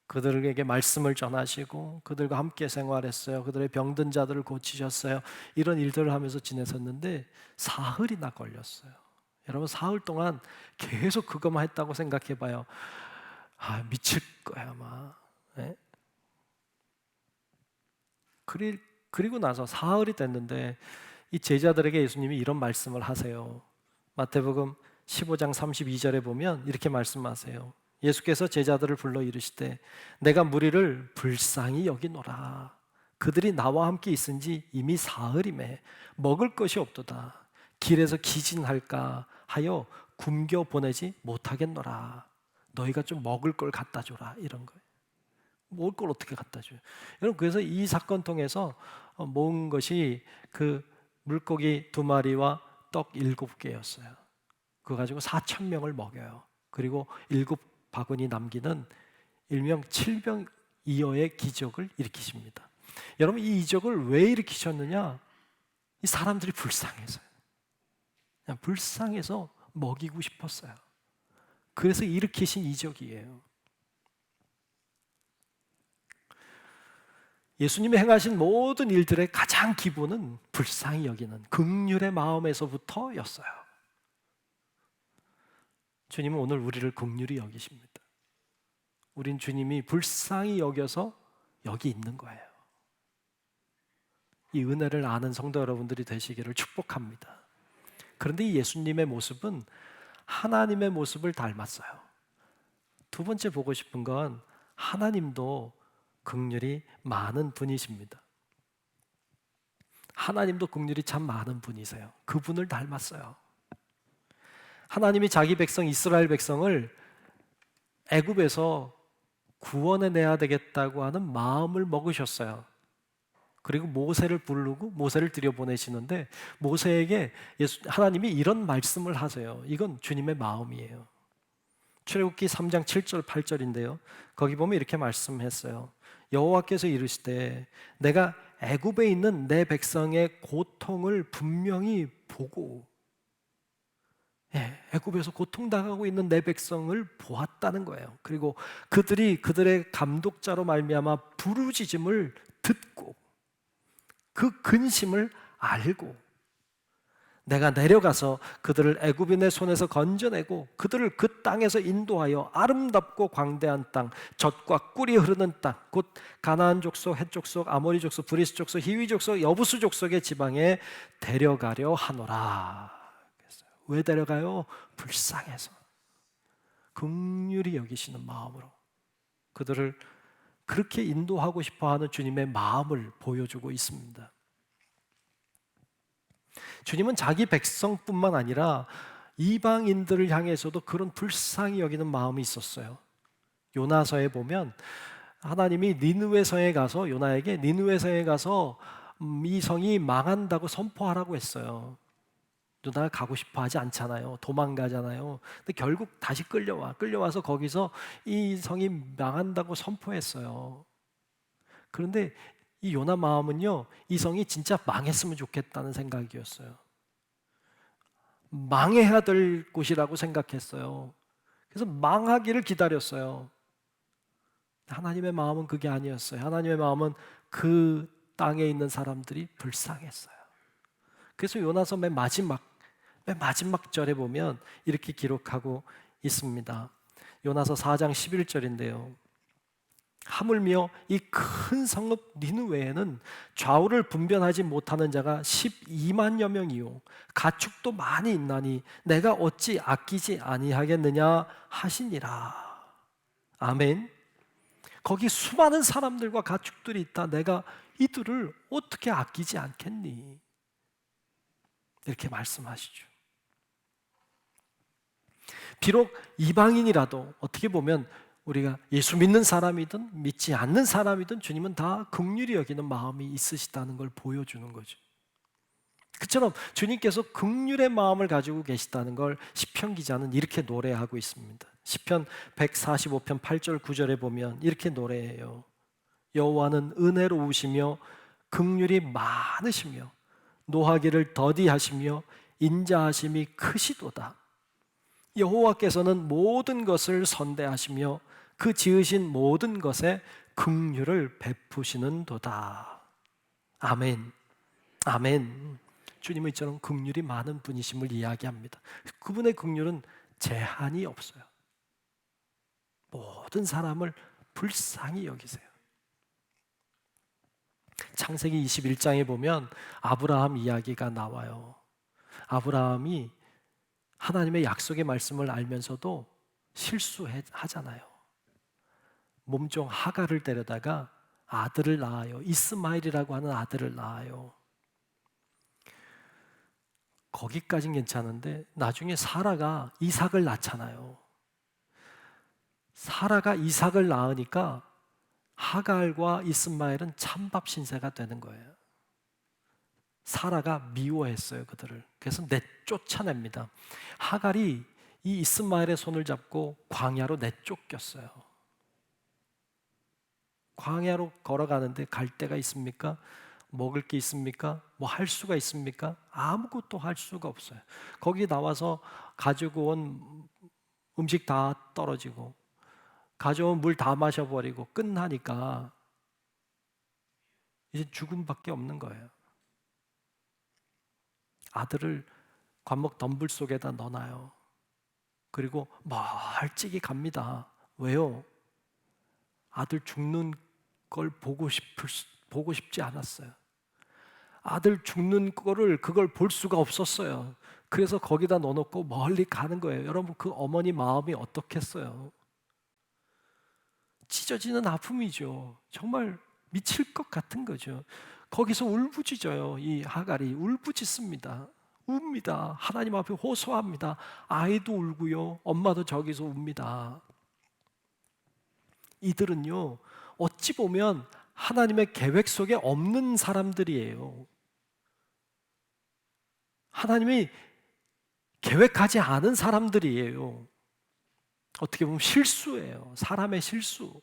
Speaker 1: 그들에게 말씀을 전하시고 그들과 함께 생활했어요. 그들의 병든 자들을 고치셨어요. 이런 일들을 하면서 지내셨는데 사흘이나 걸렸어요. 여러분 사흘 동안 계속 그것만 했다고 생각해 봐요. 아, 미칠 거야 아마. 네? 그리고 나서 사흘이 됐는데 이 제자들에게 예수님이 이런 말씀을 하세요. 마태복음 15장 32절에 보면 이렇게 말씀하세요. 예수께서 제자들을 불러 이르시되 내가 무리를 불쌍히 여기노라. 그들이 나와 함께 있은지 이미 사흘이매 먹을 것이 없도다. 길에서 기진할까 하여 굶겨 보내지 못하겠노라. 너희가 좀 먹을 걸 갖다 줘라. 이런 거예요. 먹을 걸 어떻게 갖다 줘요? 여러분 그래서 이 사건 통해서 모은 것이 그 물고기 2마리와 떡 7개였어요. 그거 가지고 4,000명을 먹여요. 그리고 7바구니 남기는 일명 7병2어의 기적을 일으키십니다. 여러분 이 이적을 왜 일으키셨느냐? 이 사람들이 불쌍해서요. 그냥 불쌍해서 먹이고 싶었어요. 그래서 일으키신 이적이에요. 예수님이 행하신 모든 일들의 가장 기본은 불쌍히 여기는 긍휼의 마음에서부터였어요. 주님은 오늘 우리를 긍휼히 여기십니다. 우린 주님이 불쌍히 여겨서 여기 있는 거예요. 이 은혜를 아는 성도 여러분들이 되시기를 축복합니다. 그런데 이 예수님의 모습은 하나님의 모습을 닮았어요. 두 번째 보고 싶은 건 하나님도 긍휼이 많은 분이십니다. 하나님도 긍휼이 참 많은 분이세요. 그분을 닮았어요. 하나님이 자기 백성 이스라엘 백성을 애굽에서 구원해 내야 되겠다고 하는 마음을 먹으셨어요. 그리고 모세를 부르고 모세를 들여보내시는데 모세에게 하나님이 이런 말씀을 하세요. 이건 주님의 마음이에요. 출애굽기 3장 7절 8절인데요. 거기 보면 이렇게 말씀했어요. 여호와께서 이르시되 내가 애굽에 있는 내 백성의 고통을 분명히 보고, 애굽에서 고통당하고 있는 내 백성을 보았다는 거예요. 그리고 그들이 그들의 감독자로 말미암아 부르짖음을 듣고 그 근심을 알고 내가 내려가서 그들을 애굽인의 손에서 건져내고 그들을 그 땅에서 인도하여 아름답고 광대한 땅, 젖과 꿀이 흐르는 땅, 곧 가나안 족속, 헷 족속, 아모리 족속, 브리스 족속, 히위 족속, 여부수 족속의 지방에 데려가려 하노라. 왜 데려가요? 불쌍해서, 긍휼히 여기시는 마음으로 그들을 그렇게 인도하고 싶어하는 주님의 마음을 보여주고 있습니다. 주님은 자기 백성뿐만 아니라 이방인들을 향해서도 그런 불쌍히 여기는 마음이 있었어요. 요나서에 보면 하나님이 니느웨 성에 가서 요나에게 니느웨 성에 가서 이 성이 망한다고 선포하라고 했어요. 요나가 가고 싶어 하지 않잖아요. 도망가잖아요. 근데 결국 다시 끌려와서 거기서 이 성이 망한다고 선포했어요. 그런데 이 요나 마음은요, 이 성이 진짜 망했으면 좋겠다는 생각이었어요. 망해야 될 곳이라고 생각했어요. 그래서 망하기를 기다렸어요. 하나님의 마음은 그게 아니었어요. 하나님의 마음은 그 땅에 있는 사람들이 불쌍했어요. 그래서 요나서 맨 마지막 절에 보면 이렇게 기록하고 있습니다. 요나서 4장 11절인데요. 하물며 이 큰 성읍 니느웨에는 좌우를 분별하지 못하는 자가 12만여 명이요 가축도 많이 있나니 내가 어찌 아끼지 아니하겠느냐 하시니라. 아멘. 거기 수많은 사람들과 가축들이 있다. 내가 이들을 어떻게 아끼지 않겠니? 이렇게 말씀하시죠. 비록 이방인이라도 어떻게 보면 우리가 예수 믿는 사람이든 믿지 않는 사람이든 주님은 다 긍휼히 여기는 마음이 있으시다는 걸 보여주는 거죠. 그처럼 주님께서 긍휼의 마음을 가지고 계시다는 걸 시편 기자는 이렇게 노래하고 있습니다. 시편 145편 8절 9절에 보면 이렇게 노래해요. 여호와는 은혜로우시며 긍휼이 많으시며 노하기를 더디하시며 인자하심이 크시도다. 여호와께서는 모든 것을 선대하시며 그 지으신 모든 것에 긍휼을 베푸시는도다. 아멘. 아멘. 주님은 이처럼 긍휼이 많은 분이심을 이야기합니다. 그분의 긍휼은 제한이 없어요. 모든 사람을 불쌍히 여기세요. 창세기 21장에 보면 아브라함 이야기가 나와요. 아브라함이 하나님의 약속의 말씀을 알면서도 실수하잖아요. 몸종 하갈을 데려다가 아들을 낳아요. 이스마엘이라고 하는 아들을 낳아요. 거기까진 괜찮은데 나중에 사라가 이삭을 낳잖아요. 사라가 이삭을 낳으니까 하갈과 이스마엘은 찬밥 신세가 되는 거예요. 사라가 미워했어요, 그들을. 그래서 내쫓아냅니다. 하갈이 이 이스마엘의 손을 잡고 광야로 내쫓겼어요. 광야로 걸어가는데 갈 데가 있습니까? 먹을 게 있습니까? 뭐 할 수가 있습니까? 아무것도 할 수가 없어요. 거기 나와서 가지고 온 음식 다 떨어지고 가져온 물 다 마셔버리고 끝나니까 이제 죽음밖에 없는 거예요. 아들을 관목 덤불 속에다 넣어놔요. 그리고 멀찍이 갑니다. 왜요? 아들 죽는 걸 보고 싶지 않았어요. 아들 죽는 거를 그걸 볼 수가 없었어요. 그래서 거기다 넣어놓고 멀리 가는 거예요. 여러분, 그 어머니 마음이 어떻겠어요? 찢어지는 아픔이죠. 정말 미칠 것 같은 거죠. 거기서 울부짖어요. 이 하갈이 울부짖습니다. 웁니다. 하나님 앞에 호소합니다. 아이도 울고요, 엄마도 저기서 웁니다. 이들은요, 어찌 보면 하나님의 계획 속에 없는 사람들이에요. 하나님이 계획하지 않은 사람들이에요. 어떻게 보면 실수예요. 사람의 실수.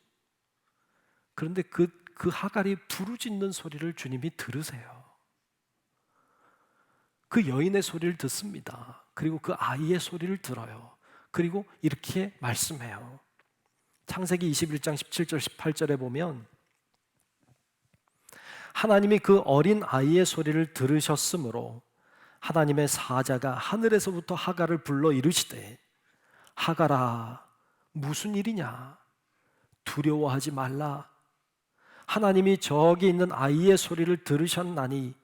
Speaker 1: 그런데 그 하갈이 부르짖는 소리를 주님이 들으세요. 그 여인의 소리를 듣습니다. 그리고 그 아이의 소리를 들어요. 그리고 이렇게 말씀해요. 창세기 21장 17절 18절에 보면 하나님이 그 어린 아이의 소리를 들으셨으므로 하나님의 사자가 하늘에서부터 하갈을 불러 이르시되 하갈아 무슨 일이냐 두려워하지 말라 하나님이 저기 있는 아이의 소리를 들으셨나니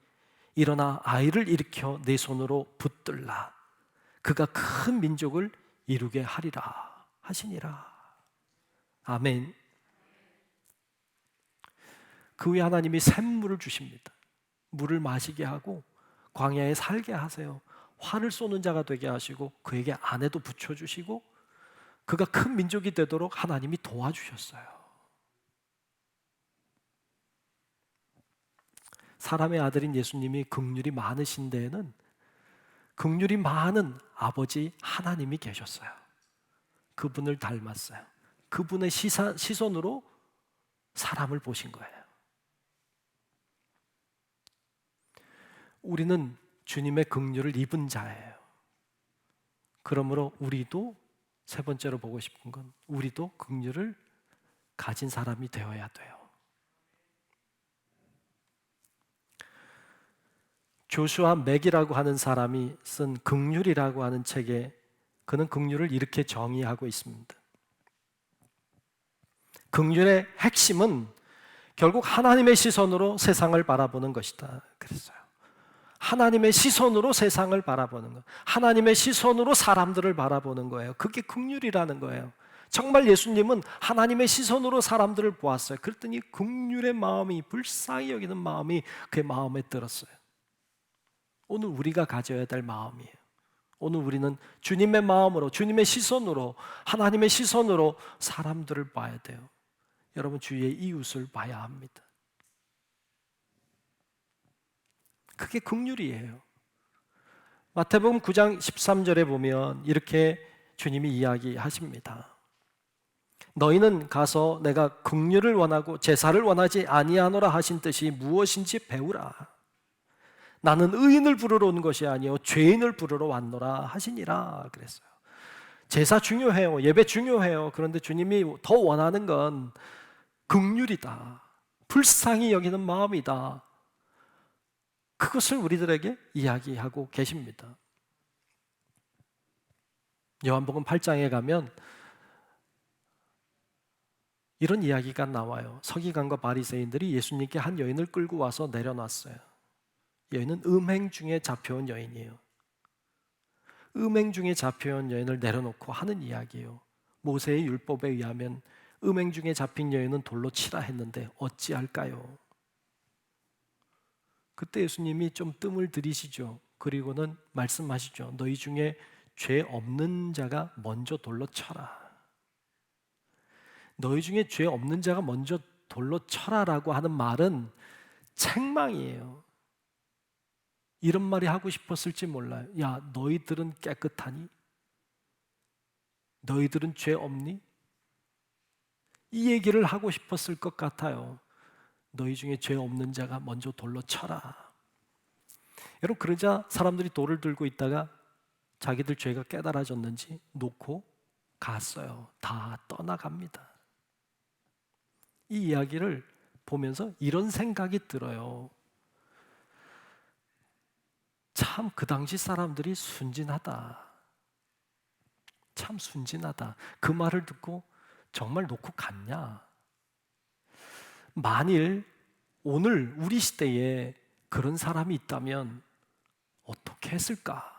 Speaker 1: 일어나 아이를 일으켜 내 손으로 붙들라 그가 큰 민족을 이루게 하리라 하시니라. 아멘. 그 후에 하나님이 샘물을 주십니다. 물을 마시게 하고 광야에 살게 하세요. 활을 쏘는 자가 되게 하시고 그에게 아내도 붙여주시고 그가 큰 민족이 되도록 하나님이 도와주셨어요. 사람의 아들인 예수님이 긍휼이 많으신 데에는 긍휼이 많은 아버지 하나님이 계셨어요. 그분을 닮았어요. 그분의 시선으로 사람을 보신 거예요. 우리는 주님의 긍휼을 입은 자예요. 그러므로 우리도 세 번째로 보고 싶은 건 우리도 긍휼을 가진 사람이 되어야 돼요. 조슈아 맥이라고 하는 사람이 쓴 긍휼이라고 하는 책에 그는 긍휼을 이렇게 정의하고 있습니다. 긍휼의 핵심은 결국 하나님의 시선으로 세상을 바라보는 것이다. 그랬어요. 하나님의 시선으로 세상을 바라보는 것, 하나님의 시선으로 사람들을 바라보는 거예요. 그게 긍휼이라는 거예요. 정말 예수님은 하나님의 시선으로 사람들을 보았어요. 그랬더니 긍휼의 마음이, 불쌍히 여기는 마음이 그의 마음에 들었어요. 오늘 우리가 가져야 될 마음이에요. 오늘 우리는 주님의 마음으로, 주님의 시선으로, 하나님의 시선으로 사람들을 봐야 돼요. 여러분 주위의 이웃을 봐야 합니다. 그게 긍휼이에요. 마태복음 9장 13절에 보면 이렇게 주님이 이야기하십니다. 너희는 가서 내가 긍휼을 원하고 제사를 원하지 아니하노라 하신 뜻이 무엇인지 배우라. 나는 의인을 부르러 온 것이 아니요 죄인을 부르러 왔노라 하시니라 그랬어요. 제사 중요해요. 예배 중요해요. 그런데 주님이 더 원하는 건 긍휼이다. 불쌍히 여기는 마음이다. 그것을 우리들에게 이야기하고 계십니다. 요한복음 8장에 가면 이런 이야기가 나와요. 서기관과 바리새인들이 예수님께 한 여인을 끌고 와서 내려놨어요. 여인은 음행 중에 잡혀온 여인이에요. 음행 중에 잡혀온 여인을 내려놓고 하는 이야기예요. 모세의 율법에 의하면 음행 중에 잡힌 여인은 돌로 치라 했는데 어찌할까요? 그때 예수님이 좀 뜸을 들이시죠. 그리고는 말씀하시죠. 너희 중에 죄 없는 자가 먼저 돌로 쳐라. 너희 중에 죄 없는 자가 먼저 돌로 쳐라라고 하는 말은 책망이에요. 이런 말이 하고 싶었을지 몰라요. 야, 너희들은 깨끗하니? 너희들은 죄 없니? 이 얘기를 하고 싶었을 것 같아요. 너희 중에 죄 없는 자가 먼저 돌로 쳐라. 여러분 그러자 사람들이 돌을 들고 있다가 자기들 죄가 깨달아졌는지 놓고 갔어요. 다 떠나갑니다. 이 이야기를 보면서 이런 생각이 들어요. 참 그 당시 사람들이 순진하다. 참 순진하다. 그 말을 듣고 정말 놓고 갔냐? 만일 오늘 우리 시대에 그런 사람이 있다면 어떻게 했을까?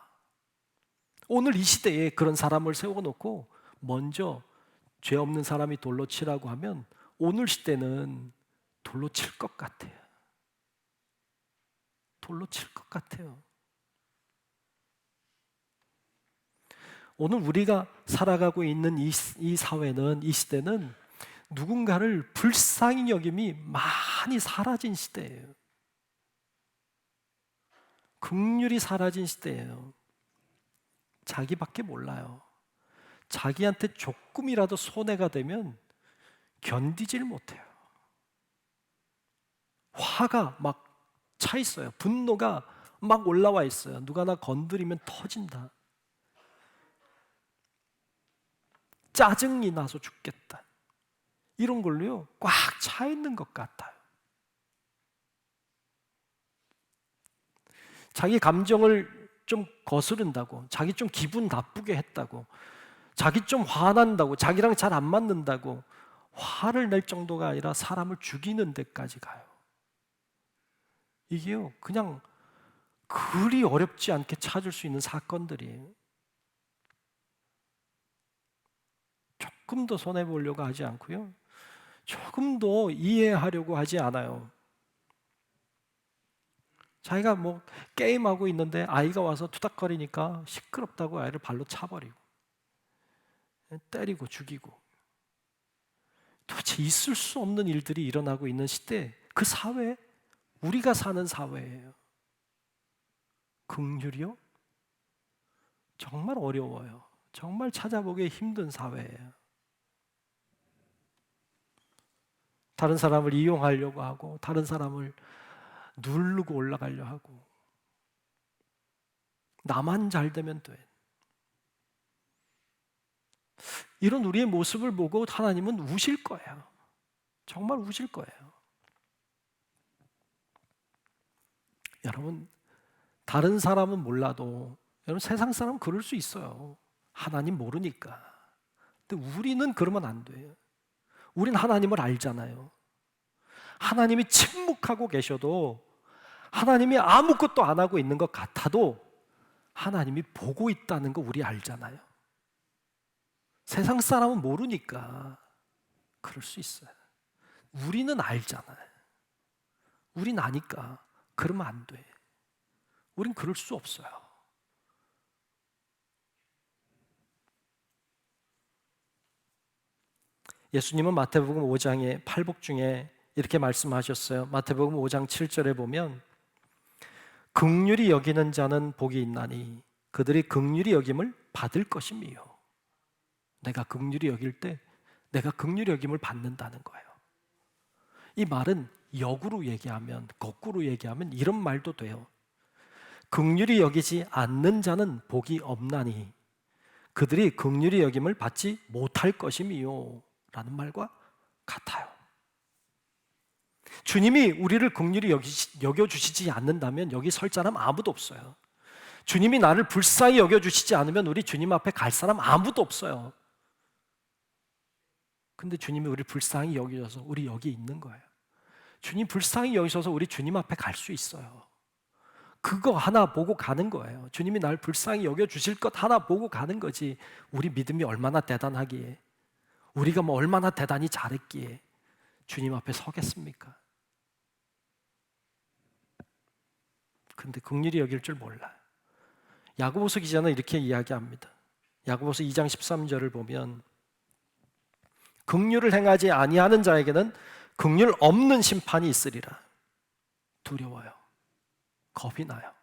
Speaker 1: 오늘 이 시대에 그런 사람을 세워놓고 먼저 죄 없는 사람이 돌로 치라고 하면 오늘 시대는 돌로 칠 것 같아요. 돌로 칠 것 같아요. 오늘 우리가 살아가고 있는 이 사회는, 이 시대는 누군가를 불쌍히 여김이 많이 사라진 시대예요. 긍휼이 사라진 시대예요. 자기밖에 몰라요. 자기한테 조금이라도 손해가 되면 견디질 못해요. 화가 막 차 있어요. 분노가 막 올라와 있어요. 누가 나 건드리면 터진다. 짜증이 나서 죽겠다. 이런 걸로요, 꽉 차 있는 것 같아요. 자기 감정을 좀 거스른다고, 자기 좀 기분 나쁘게 했다고, 자기 좀 화난다고, 자기랑 잘 안 맞는다고 화를 낼 정도가 아니라 사람을 죽이는 데까지 가요. 이게요, 그냥 그리 어렵지 않게 찾을 수 있는 사건들이에요. 조금 더 손해보려고 하지 않고요, 조금 더 이해하려고 하지 않아요. 자기가 뭐 게임하고 있는데 아이가 와서 투닥거리니까 시끄럽다고 아이를 발로 차버리고 때리고 죽이고, 도대체 있을 수 없는 일들이 일어나고 있는 시대, 그 사회, 우리가 사는 사회예요. 긍휼이요? 정말 어려워요. 정말 찾아보기 힘든 사회예요. 다른 사람을 이용하려고 하고, 다른 사람을 누르고 올라가려 하고, 나만 잘 되면 돼. 이런 우리의 모습을 보고 하나님은 우실 거예요. 정말 우실 거예요. 여러분, 다른 사람은 몰라도 여러분, 세상 사람은 그럴 수 있어요. 하나님 모르니까. 근데 우리는 그러면 안 돼요. 우리는 하나님을 알잖아요. 하나님이 침묵하고 계셔도, 하나님이 아무것도 안 하고 있는 것 같아도 하나님이 보고 있다는 거 우리 알잖아요. 세상 사람은 모르니까 그럴 수 있어요. 우리는 알잖아요. 우린 아니까 그러면 안 돼. 우린 그럴 수 없어요. 예수님은 마태복음 5장의 팔복 중에 이렇게 말씀하셨어요. 마태복음 5장 7절에 보면, 긍휼히 여기는 자는 복이 있나니 그들이 긍휼히 여김을 받을 것임이요. 내가 긍휼히 여길 때 내가 긍휼히 여김을 받는다는 거예요. 이 말은 역으로 얘기하면, 거꾸로 얘기하면 이런 말도 돼요. 긍휼히 여기지 않는 자는 복이 없나니 그들이 긍휼히 여김을 받지 못할 것임이요 라는 말과 같아요. 주님이 우리를 긍휼히 여겨주시지 않는다면 여기 설 사람 아무도 없어요. 주님이 나를 불쌍히 여겨주시지 않으면 우리 주님 앞에 갈 사람 아무도 없어요. 근데 주님이 우리 불쌍히 여기셔서 우리 여기 있는 거예요. 주님 불쌍히 여기셔서 우리 주님 앞에 갈 수 있어요. 그거 하나 보고 가는 거예요. 주님이 날 불쌍히 여겨주실 것 하나 보고 가는 거지, 우리 믿음이 얼마나 대단하기에, 우리가 뭐 얼마나 대단히 잘했기에 주님 앞에 서겠습니까? 근데 긍휼히 여길 줄 몰라요. 야고보서 기자는 이렇게 이야기합니다. 야고보서 2장 13절을 보면, 긍휼을 행하지 아니하는 자에게는 긍휼 없는 심판이 있으리라. 두려워요. 겁이 나요.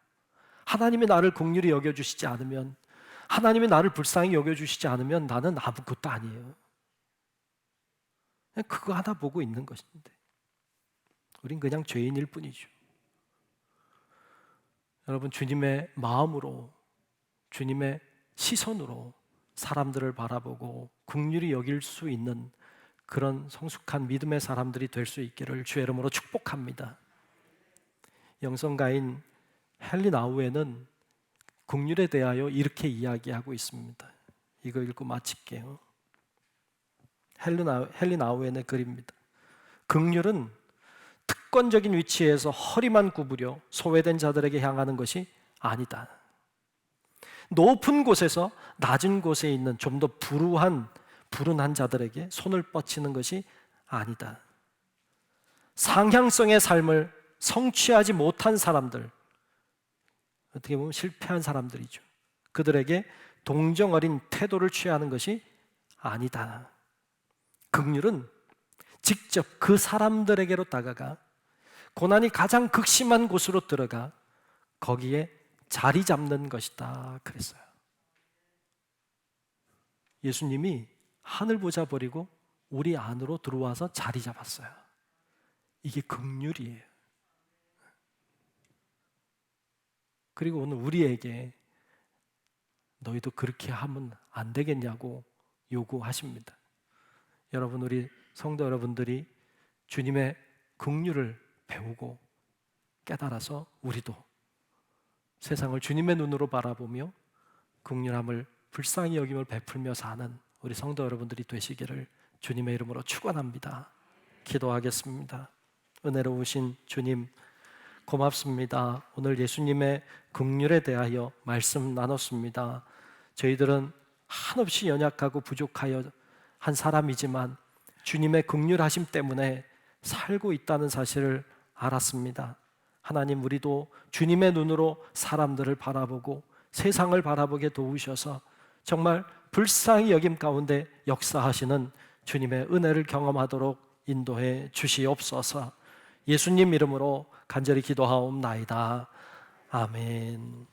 Speaker 1: 하나님이 나를 긍휼히 여겨주시지 않으면, 하나님이 나를 불쌍히 여겨주시지 않으면 나는 아무것도 아니에요. 그거 하나 보고 있는 것인데 우린 그냥 죄인일 뿐이죠. 여러분, 주님의 마음으로, 주님의 시선으로 사람들을 바라보고 긍휼히 여길 수 있는 그런 성숙한 믿음의 사람들이 될 수 있기를 주의 이름으로 축복합니다. 영성가인 헨리 나우에는 긍휼에 대하여 이렇게 이야기하고 있습니다. 이거 읽고 마칠게요. 헨리 나우엔의 글입니다. 긍휼은 특권적인 위치에서 허리만 구부려 소외된 자들에게 향하는 것이 아니다. 높은 곳에서 낮은 곳에 있는 좀 더 불운한 자들에게 손을 뻗치는 것이 아니다. 상향성의 삶을 성취하지 못한 사람들, 어떻게 보면 실패한 사람들이죠. 그들에게 동정 어린 태도를 취하는 것이 아니다. 긍휼은 직접 그 사람들에게로 다가가 고난이 가장 극심한 곳으로 들어가 거기에 자리 잡는 것이다 그랬어요. 예수님이 하늘 보자 버리고 우리 안으로 들어와서 자리 잡았어요. 이게 긍휼이에요. 그리고 오늘 우리에게 너희도 그렇게 하면 안 되겠냐고 요구하십니다. 여러분, 우리 성도 여러분들이 주님의 긍휼을 배우고 깨달아서 우리도 세상을 주님의 눈으로 바라보며 긍휼함을 불쌍히 여김을 베풀며 사는 우리 성도 여러분들이 되시기를 주님의 이름으로 축원합니다. 기도하겠습니다. 은혜로우신 주님, 고맙습니다. 오늘 예수님의 긍휼에 대하여 말씀 나눴습니다. 저희들은 한없이 연약하고 부족하여 한 사람이지만 주님의 긍휼하심 때문에 살고 있다는 사실을 알았습니다. 하나님, 우리도 주님의 눈으로 사람들을 바라보고 세상을 바라보게 도우셔서 정말 불쌍히 여김 가운데 역사하시는 주님의 은혜를 경험하도록 인도해 주시옵소서. 예수님 이름으로 간절히 기도하옵나이다. 아멘.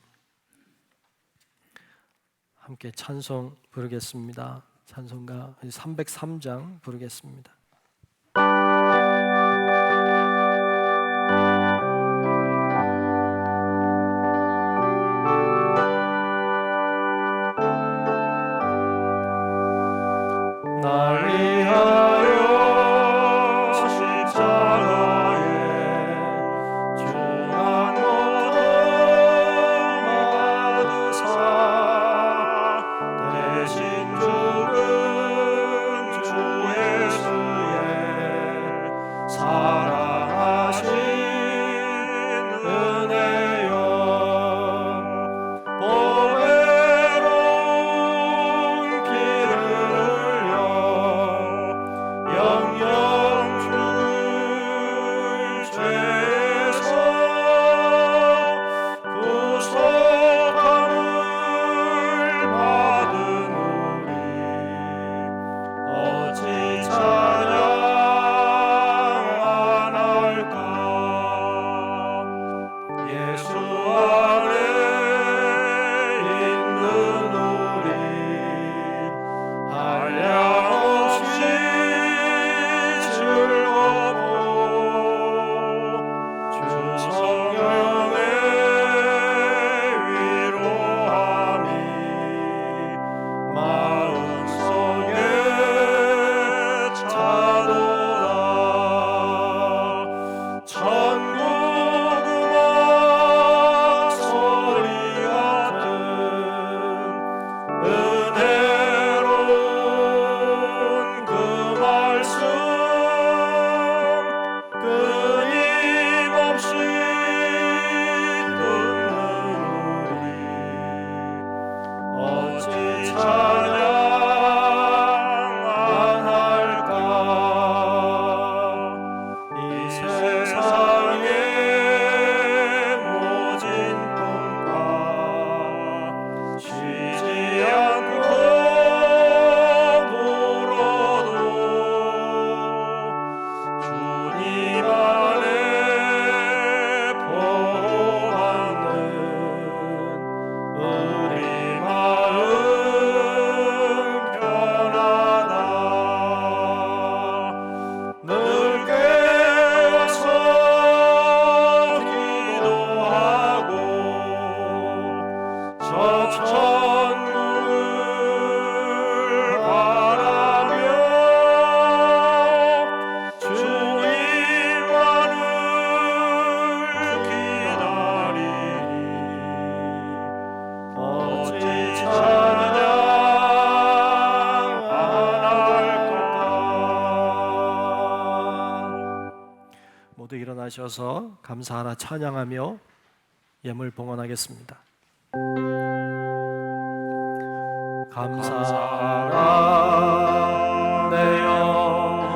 Speaker 1: 함께 찬송 부르겠습니다. 찬송가 303장 부르겠습니다. 날 위하여 십자가에 중한 고통 받으사 대신 죽은 주 예수의 사랑하신 은혜여 보배로운 피를 흘려 영영 죽을 죄에서 구속함을 받은 우리 어찌 찬양 안 할까. 예수 안에 있는 우리 한량없이 즐겁고 주 성령의 위로함이 마음속에 차도다. 천국 음악 소리 같은 은혜로운 그 말씀 끊임없이 듣는 우리 어찌 찬양 안 할까. 이 세상의 모진 꿈과 쉬지 않고 물어도 주님 안에 보호받는 우리 마음 편하다. 늘 깨어서 기도하고 저 천국을 바라며 주님만을 기다리니 어찌 찬양 안 할까. 모두 일어나셔서 감사하나 찬양하며 예물 봉헌하겠습니다. 감사하라 내 영혼아,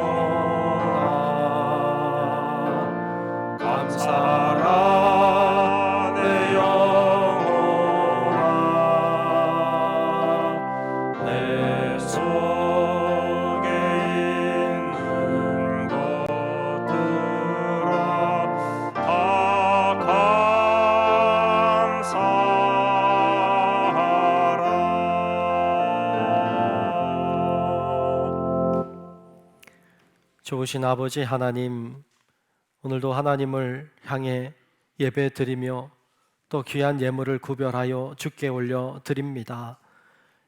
Speaker 1: 감사하라 내 영혼아, 좋으신 아버지 하나님, 오늘도 하나님을 향해 예배 드리며 또 귀한 예물을 구별하여 주께 올려 드립니다.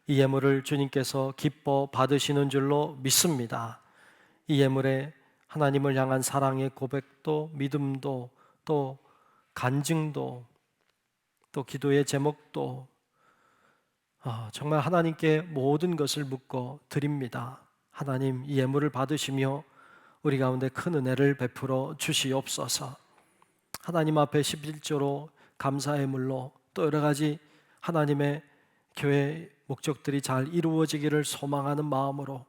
Speaker 1: 이 예물을 주님께서 기뻐 받으시는 줄로 믿습니다. 이 예물에 하나님을 향한 사랑의 고백도, 믿음도, 또 간증도, 또 기도의 제목도 정말 하나님께 모든 것을 묻고 드립니다. 하나님, 이 예물을 받으시며 우리 가운데 큰 은혜를 베풀어 주시옵소서. 하나님 앞에 11조로 감사의 물로 또 여러 가지 하나님의 교회 목적들이 잘 이루어지기를 소망하는 마음으로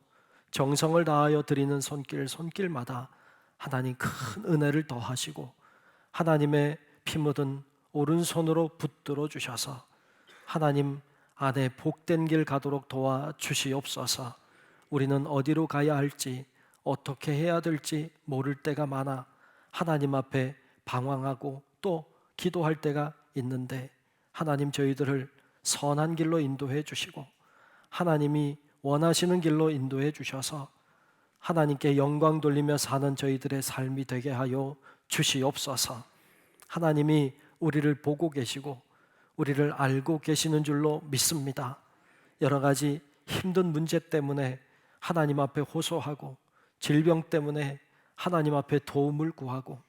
Speaker 1: 정성을 다하여 드리는 손길마다 하나님 큰 은혜를 더하시고 하나님의 피 묻은 오른손으로 붙들어 주셔서 하나님 안에 복된 길 가도록 도와주시옵소서. 우리는 어디로 가야 할지 어떻게 해야 될지 모를 때가 많아 하나님 앞에 방황하고 또 기도할 때가 있는데 하나님 저희들을 선한 길로 인도해 주시고 하나님이 원하시는 길로 인도해 주셔서 하나님께 영광 돌리며 사는 저희들의 삶이 되게 하여 주시옵소서. 하나님이 우리를 보고 계시고 우리를 알고 계시는 줄로 믿습니다. 여러 가지 힘든 문제 때문에 하나님 앞에 호소하고 질병 때문에 하나님 앞에 도움을 구하고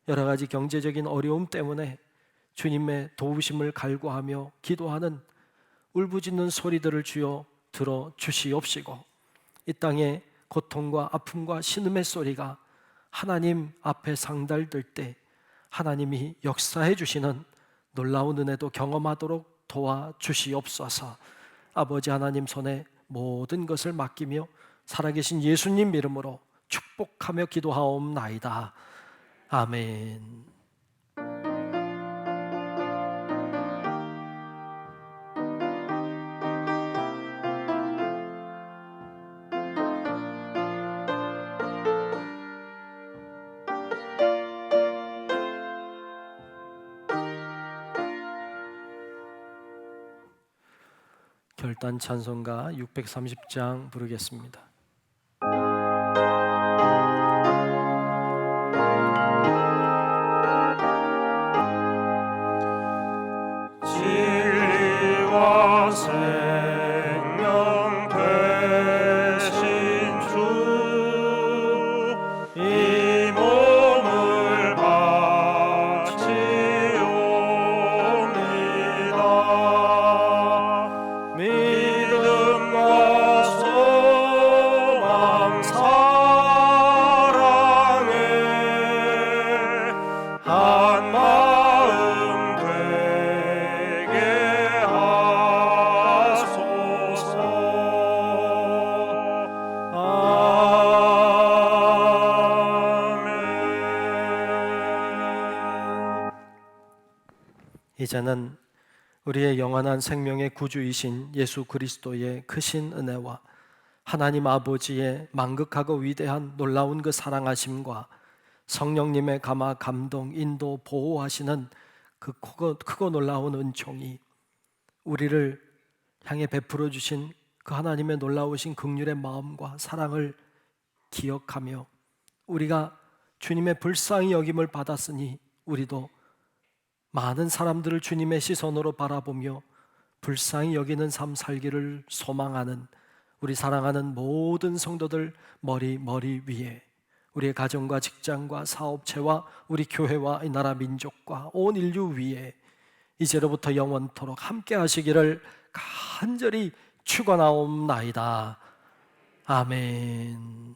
Speaker 1: 여러 가지 경제적인 어려움 때문에 주님의 도우심을 갈구하며 기도하는 울부짖는 소리들을 주여 들어 주시옵시고 이 땅에 고통과 아픔과 신음의 소리가 하나님 앞에 상달될 때 하나님이 역사해 주시는 놀라운 은혜도 경험하도록 도와주시옵소서. 아버지 하나님 손에 모든 것을 맡기며 살아계신 예수님 이름으로 축복하며 기도하옵나이다. 아멘. 결단 찬송가 630장 부르겠습니다.
Speaker 3: 진리와 생명 되신 주, 이 몸을 바치옵니다. 믿음과 소망 사랑에 한 마음 되게 하소서. 아멘.
Speaker 1: 이제는 우리의 영원한 생명의 구주이신 예수 그리스도의 크신 은혜와 하나님 아버지의 만극하고 위대한 놀라운 그 사랑하심과 성령님의 감화 감동 인도 보호하시는 그 크고 놀라운 은총이 우리를 향해 베풀어 주신 그 하나님의 놀라우신 긍휼의 마음과 사랑을 기억하며 우리가 주님의 불쌍히 여김을 받았으니 우리도 많은 사람들을 주님의 시선으로 바라보며 불쌍히 여기는 삶 살기를 소망하는 우리 사랑하는 모든 성도들 머리 위에 우리의 가정과 직장과 사업체와 우리 교회와 이 나라 민족과 온 인류 위에 이제로부터 영원토록 함께 하시기를 간절히 축원하옵나이다. 아멘.